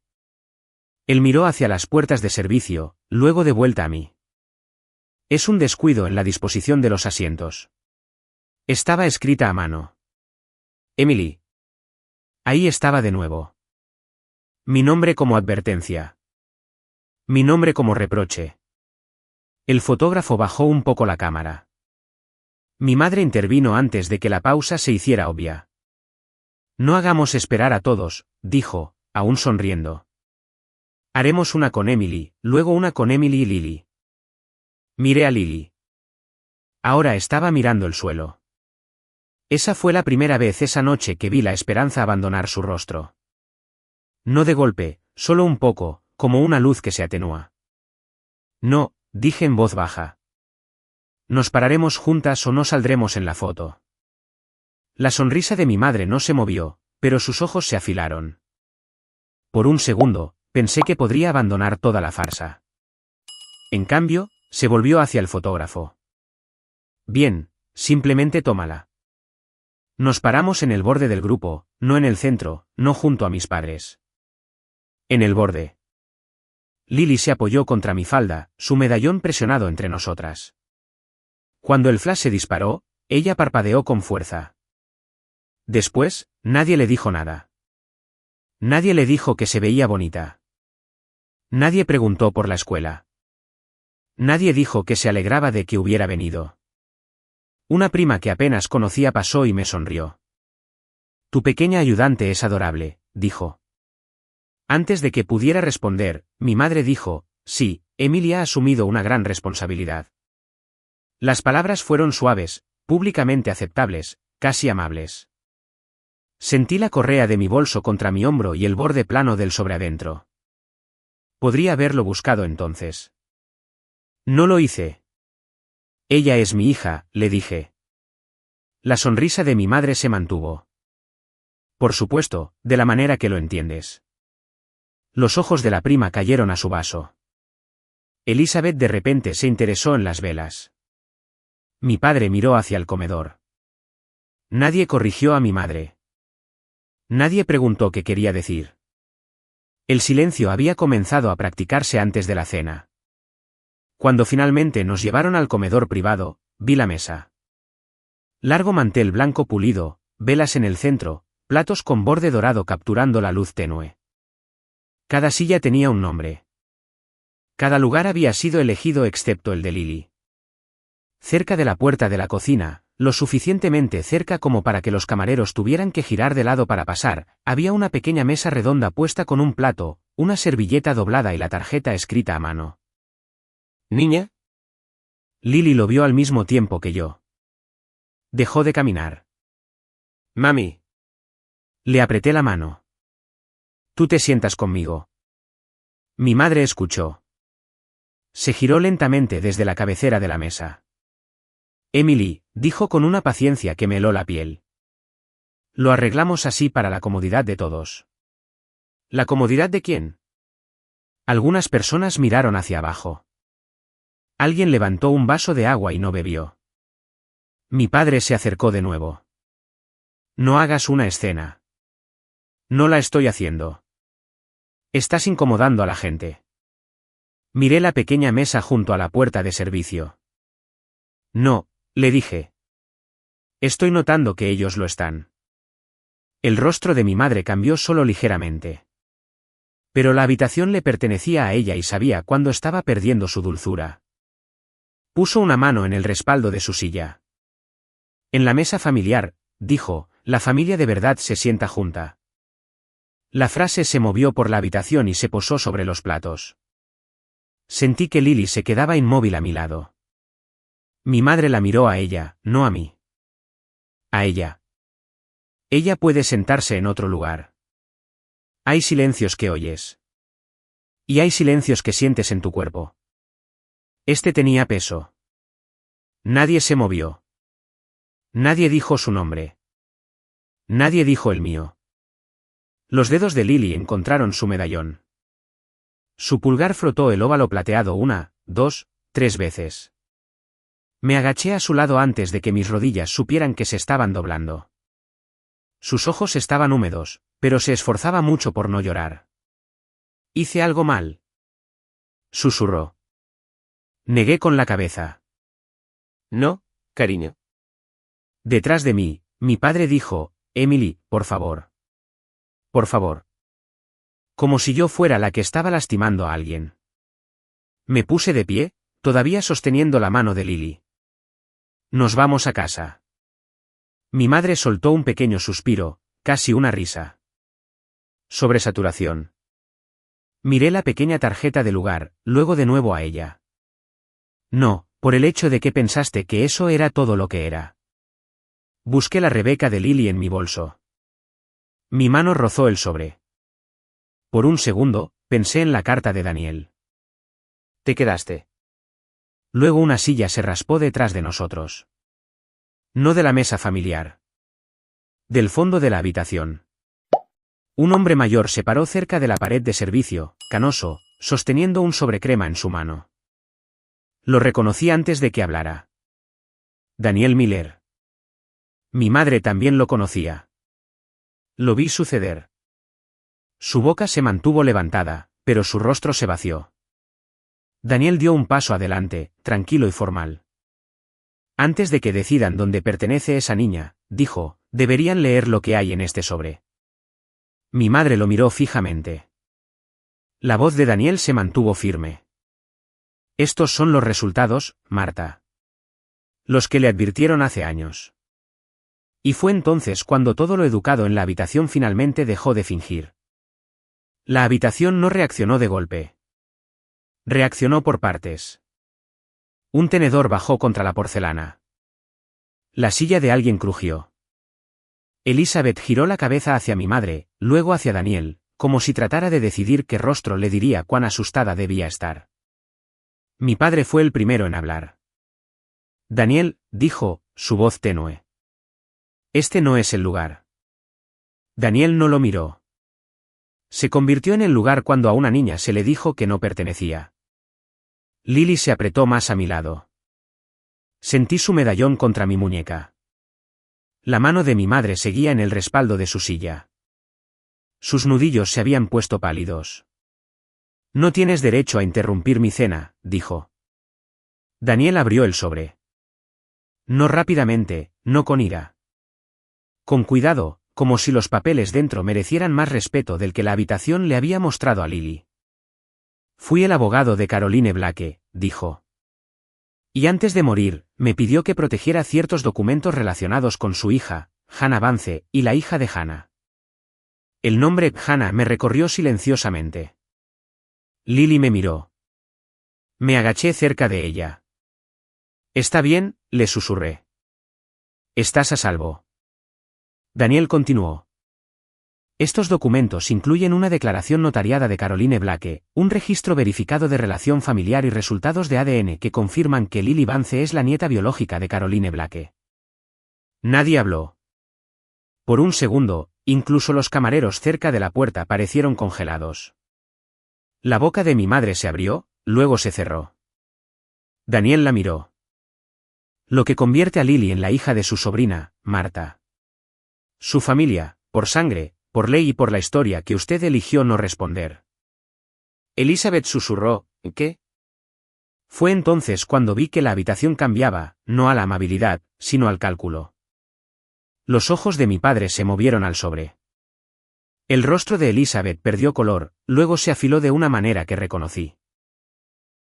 Él miró hacia las puertas de servicio, luego de vuelta a mí. Es un descuido en la disposición de los asientos. Estaba escrita a mano. Emily. Ahí estaba de nuevo. Mi nombre como advertencia. Mi nombre como reproche. El fotógrafo bajó un poco la cámara. Mi madre intervino antes de que la pausa se hiciera obvia. No hagamos esperar a todos, dijo, aún sonriendo. Haremos una con Emily, luego una con Emily y Lily. Miré a Lily. Ahora estaba mirando el suelo. Esa fue la primera vez esa noche que vi la esperanza abandonar su rostro. No de golpe, solo un poco, como una luz que se atenúa. No, dije en voz baja. Nos pararemos juntas o no saldremos en la foto. La sonrisa de mi madre no se movió, pero sus ojos se afilaron. Por un segundo, pensé que podría abandonar toda la farsa. En cambio, se volvió hacia el fotógrafo. Bien, simplemente tómala. Nos paramos en el borde del grupo, no en el centro, no junto a mis padres. En el borde. Lily se apoyó contra mi falda, su medallón presionado entre nosotras. Cuando el flash se disparó, ella parpadeó con fuerza. Después, nadie le dijo nada. Nadie le dijo que se veía bonita. Nadie preguntó por la escuela. Nadie dijo que se alegraba de que hubiera venido. Una prima que apenas conocía pasó y me sonrió. Tu pequeña ayudante es adorable, dijo. Antes de que pudiera responder, mi madre dijo, sí, Emily ha asumido una gran responsabilidad. Las palabras fueron suaves, públicamente aceptables, casi amables. Sentí la correa de mi bolso contra mi hombro y el borde plano del sobreadentro. Podría haberlo buscado entonces. No lo hice. Ella es mi hija, le dije. La sonrisa de mi madre se mantuvo. Por supuesto, de la manera que lo entiendes. Los ojos de la prima cayeron a su vaso. Elizabeth de repente se interesó en las velas. Mi padre miró hacia el comedor. Nadie corrigió a mi madre. Nadie preguntó qué quería decir. El silencio había comenzado a practicarse antes de la cena. Cuando finalmente nos llevaron al comedor privado, vi la mesa. Largo mantel blanco pulido, velas en el centro, platos con borde dorado capturando la luz tenue. Cada silla tenía un nombre. Cada lugar había sido elegido excepto el de Lily. Cerca de la puerta de la cocina, lo suficientemente cerca como para que los camareros tuvieran que girar de lado para pasar, había una pequeña mesa redonda puesta con un plato, una servilleta doblada y la tarjeta escrita a mano. ¿Niña? Lily lo vio al mismo tiempo que yo. Dejó de caminar. Mami. Le apreté la mano. Tú te sientas conmigo. Mi madre escuchó. Se giró lentamente desde la cabecera de la mesa. Emily, dijo con una paciencia que me heló la piel. Lo arreglamos así para la comodidad de todos. ¿La comodidad de quién? Algunas personas miraron hacia abajo. Alguien levantó un vaso de agua y no bebió. Mi padre se acercó de nuevo. No hagas una escena. No la estoy haciendo. Estás incomodando a la gente. Miré la pequeña mesa junto a la puerta de servicio. No, le dije. Estoy notando que ellos lo están. El rostro de mi madre cambió solo ligeramente. Pero la habitación le pertenecía a ella y sabía cuándo estaba perdiendo su dulzura. Puso una mano en el respaldo de su silla. En la mesa familiar, dijo, la familia de verdad se sienta junta. La frase se movió por la habitación y se posó sobre los platos. Sentí que Lily se quedaba inmóvil a mi lado. Mi madre la miró a ella, no a mí. A ella. Ella puede sentarse en otro lugar. Hay silencios que oyes. Y hay silencios que sientes en tu cuerpo. Este tenía peso. Nadie se movió. Nadie dijo su nombre. Nadie dijo el mío. Los dedos de Lily encontraron su medallón. Su pulgar frotó el óvalo plateado 1, 2, 3 veces. Me agaché a su lado antes de que mis rodillas supieran que se estaban doblando. Sus ojos estaban húmedos, pero se esforzaba mucho por no llorar. ¿Hice algo mal?, susurró. Negué con la cabeza. No, cariño. Detrás de mí, mi padre dijo, Emily, por favor. Por favor. Como si yo fuera la que estaba lastimando a alguien. Me puse de pie, todavía sosteniendo la mano de Lily. Nos vamos a casa. Mi madre soltó un pequeño suspiro, casi una risa. Sobresaturación. Miré la pequeña tarjeta de lugar, luego de nuevo a ella. No, por el hecho de que pensaste que eso era todo lo que era. Busqué la Rebeca de Lily en mi bolso. Mi mano rozó el sobre. Por un segundo, pensé en la carta de Daniel. ¿Te quedaste? Luego una silla se raspó detrás de nosotros. No de la mesa familiar. Del fondo de la habitación. Un hombre mayor se paró cerca de la pared de servicio, canoso, sosteniendo un sobrecrema en su mano. Lo reconocí antes de que hablara. Daniel Miller. Mi madre también lo conocía. Lo vi suceder. Su boca se mantuvo levantada, pero su rostro se vació. Daniel dio un paso adelante, tranquilo y formal. Antes de que decidan dónde pertenece esa niña, dijo, deberían leer lo que hay en este sobre. Mi madre lo miró fijamente. La voz de Daniel se mantuvo firme. Estos son los resultados, Marta. Los que le advirtieron hace años. Y fue entonces cuando todo lo educado en la habitación finalmente dejó de fingir. La habitación no reaccionó de golpe. Reaccionó por partes. Un tenedor bajó contra la porcelana. La silla de alguien crujió. Elizabeth giró la cabeza hacia mi madre, luego hacia Daniel, como si tratara de decidir qué rostro le diría cuán asustada debía estar. Mi padre fue el primero en hablar. Daniel, dijo, su voz tenue. Este no es el lugar. Daniel no lo miró. Se convirtió en el lugar cuando a una niña se le dijo que no pertenecía. Lily se apretó más a mi lado. Sentí su medallón contra mi muñeca. La mano de mi madre seguía en el respaldo de su silla. Sus nudillos se habían puesto pálidos. No tienes derecho a interrumpir mi cena, dijo. Daniel abrió el sobre. No rápidamente, no con ira. Con cuidado, como si los papeles dentro merecieran más respeto del que la habitación le había mostrado a Lily. Fui el abogado de Caroline Blake, dijo. Y antes de morir, me pidió que protegiera ciertos documentos relacionados con su hija, Hannah Vance, y la hija de Hannah. El nombre Hannah me recorrió silenciosamente. Lily me miró. Me agaché cerca de ella. Está bien, le susurré. Estás a salvo. Daniel continuó. Estos documentos incluyen una declaración notariada de Caroline Blake, un registro verificado de relación familiar y resultados de ADN que confirman que Lily Vance es la nieta biológica de Caroline Blake. Nadie habló. Por un segundo, incluso los camareros cerca de la puerta parecieron congelados. La boca de mi madre se abrió, luego se cerró. Daniel la miró. Lo que convierte a Lily en la hija de su sobrina, Marta. Su familia, por sangre, por ley y por la historia que usted eligió no responder. Elizabeth susurró, ¿qué? Fue entonces cuando vi que la habitación cambiaba, no a la amabilidad, sino al cálculo. Los ojos de mi padre se movieron al sobre. El rostro de Elizabeth perdió color, luego se afiló de una manera que reconocí.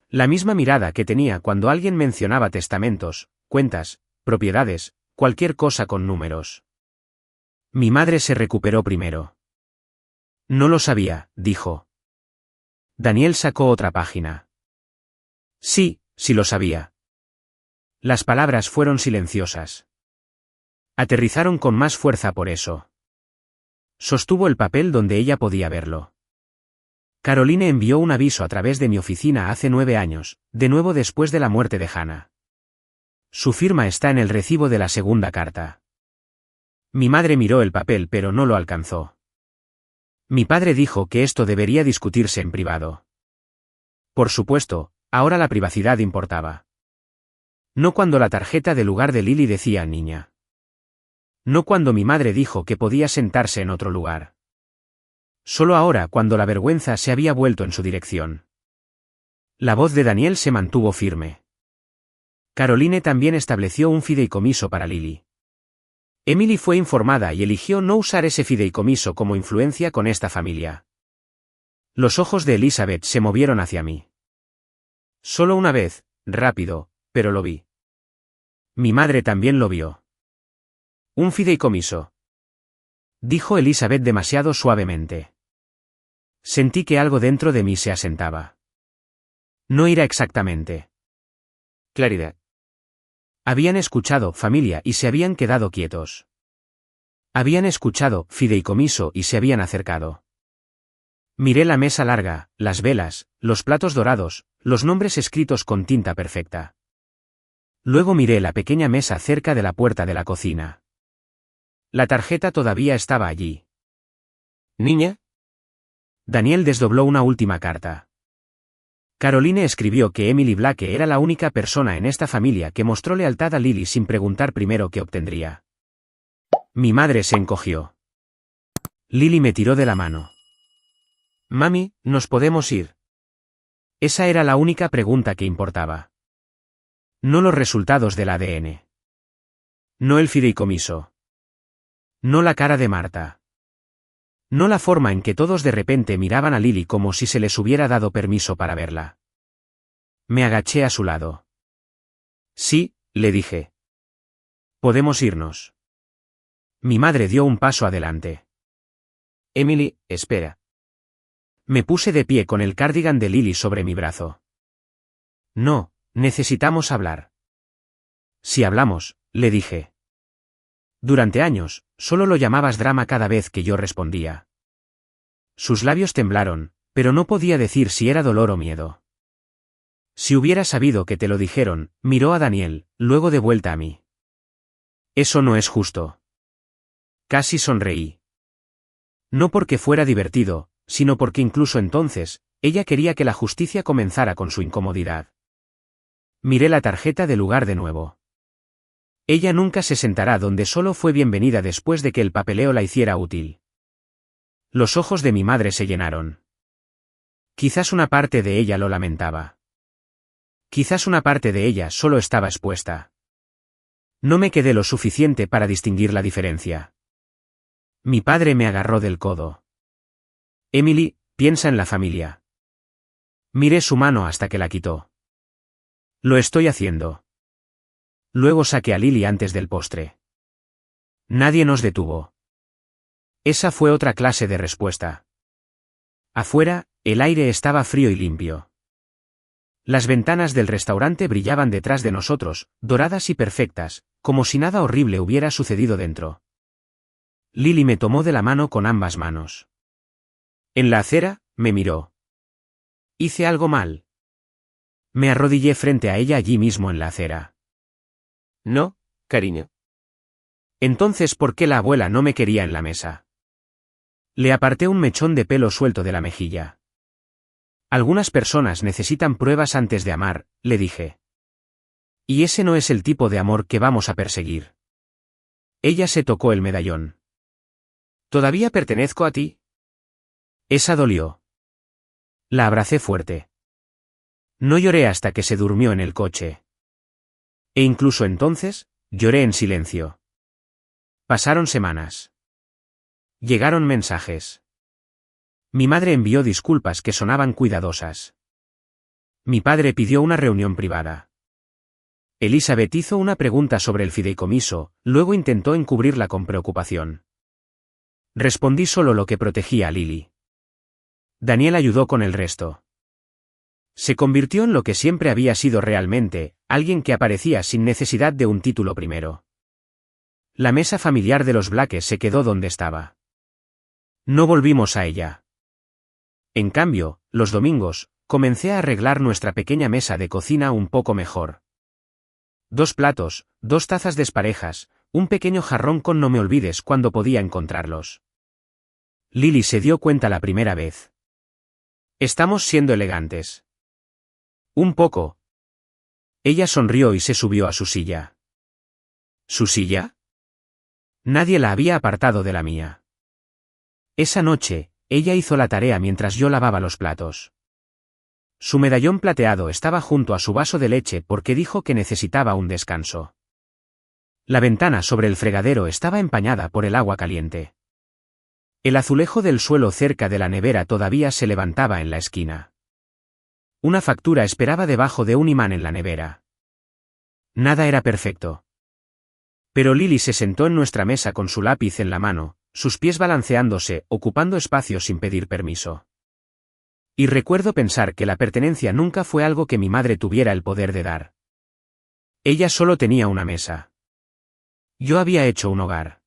La misma mirada que tenía cuando alguien mencionaba testamentos, cuentas, propiedades, cualquier cosa con números. Mi madre se recuperó primero. No lo sabía, dijo. Daniel sacó otra página. Sí, sí lo sabía. Las palabras fueron silenciosas. Aterrizaron con más fuerza por eso. Sostuvo el papel donde ella podía verlo. Caroline envió un aviso a través de mi oficina hace 9 años, de nuevo después de la muerte de Hannah. Su firma está en el recibo de la segunda carta. Mi madre miró el papel pero no lo alcanzó. Mi padre dijo que esto debería discutirse en privado. Por supuesto, ahora la privacidad importaba. No cuando la tarjeta del lugar de Lily decía niña. No cuando mi madre dijo que podía sentarse en otro lugar. Solo ahora cuando la vergüenza se había vuelto en su dirección. La voz de Daniel se mantuvo firme. Caroline también estableció un fideicomiso para Lily. Emily fue informada y eligió no usar ese fideicomiso como influencia con esta familia. Los ojos de Elizabeth se movieron hacia mí. Solo una vez, rápido, pero lo vi. Mi madre también lo vio. Un fideicomiso, dijo Elizabeth demasiado suavemente. Sentí que algo dentro de mí se asentaba. No era exactamente. Claridad. Habían escuchado familia y se habían quedado quietos. Habían escuchado fideicomiso y se habían acercado. Miré la mesa larga, las velas, los platos dorados, los nombres escritos con tinta perfecta. Luego miré la pequeña mesa cerca de la puerta de la cocina. La tarjeta todavía estaba allí. ¿Niña? Daniel desdobló una última carta. Caroline escribió que Emily Blake era la única persona en esta familia que mostró lealtad a Lily sin preguntar primero qué obtendría. Mi madre se encogió. Lily me tiró de la mano. Mami, ¿nos podemos ir? Esa era la única pregunta que importaba. No los resultados del ADN. No el fideicomiso. No la cara de Marta. No la forma en que todos de repente miraban a Lily como si se les hubiera dado permiso para verla. Me agaché a su lado. Sí, le dije. Podemos irnos. Mi madre dio un paso adelante. Emily, espera. Me puse de pie con el cardigan de Lily sobre mi brazo. No, necesitamos hablar. Si hablamos, le dije. Durante años, solo lo llamabas drama cada vez que yo respondía. Sus labios temblaron, pero no podía decir si era dolor o miedo. Si hubiera sabido que te lo dijeron, miró a Daniel, luego de vuelta a mí. Eso no es justo. Casi sonreí. No porque fuera divertido, sino porque incluso entonces, ella quería que la justicia comenzara con su incomodidad. Miré la tarjeta de lugar de nuevo. Ella nunca se sentará donde solo fue bienvenida después de que el papeleo la hiciera útil. Los ojos de mi madre se llenaron. Quizás una parte de ella lo lamentaba. Quizás una parte de ella solo estaba expuesta. No me quedé lo suficiente para distinguir la diferencia. Mi padre me agarró del codo. Emily, piensa en la familia. Miré su mano hasta que la quitó. Lo estoy haciendo. Luego saqué a Lily antes del postre. Nadie nos detuvo. Esa fue otra clase de respuesta. Afuera, el aire estaba frío y limpio. Las ventanas del restaurante brillaban detrás de nosotros, doradas y perfectas, como si nada horrible hubiera sucedido dentro. Lily me tomó de la mano con ambas manos. En la acera, me miró. ¿Hice algo mal? Me arrodillé frente a ella allí mismo en la acera. No, cariño. Entonces, ¿por qué la abuela no me quería en la mesa? Le aparté un mechón de pelo suelto de la mejilla. Algunas personas necesitan pruebas antes de amar, le dije. Y ese no es el tipo de amor que vamos a perseguir. Ella se tocó el medallón. ¿Todavía pertenezco a ti? Esa dolió. La abracé fuerte. No lloré hasta que se durmió en el coche. E incluso entonces, lloré en silencio. Pasaron semanas. Llegaron mensajes. Mi madre envió disculpas que sonaban cuidadosas. Mi padre pidió una reunión privada. Elizabeth hizo una pregunta sobre el fideicomiso, luego intentó encubrirla con preocupación. Respondí solo lo que protegía a Lily. Daniel ayudó con el resto. Se convirtió en lo que siempre había sido realmente, alguien que aparecía sin necesidad de un título primero. La mesa familiar de los Blakes se quedó donde estaba. No volvimos a ella. En cambio, los domingos, comencé a arreglar nuestra pequeña mesa de cocina un poco mejor. 2 platos, 2 tazas desparejas, un pequeño jarrón con no me olvides cuando podía encontrarlos. Lily se dio cuenta la primera vez. Estamos siendo elegantes. Un poco. Ella sonrió y se subió a su silla. ¿Su silla? Nadie la había apartado de la mía. Esa noche, ella hizo la tarea mientras yo lavaba los platos. Su medallón plateado estaba junto a su vaso de leche porque dijo que necesitaba un descanso. La ventana sobre el fregadero estaba empañada por el agua caliente. El azulejo del suelo cerca de la nevera todavía se levantaba en la esquina. Una factura esperaba debajo de un imán en la nevera. Nada era perfecto. Pero Lily se sentó en nuestra mesa con su lápiz en la mano, sus pies balanceándose, ocupando espacio sin pedir permiso. Y recuerdo pensar que la pertenencia nunca fue algo que mi madre tuviera el poder de dar. Ella solo tenía una mesa. Yo había hecho un hogar.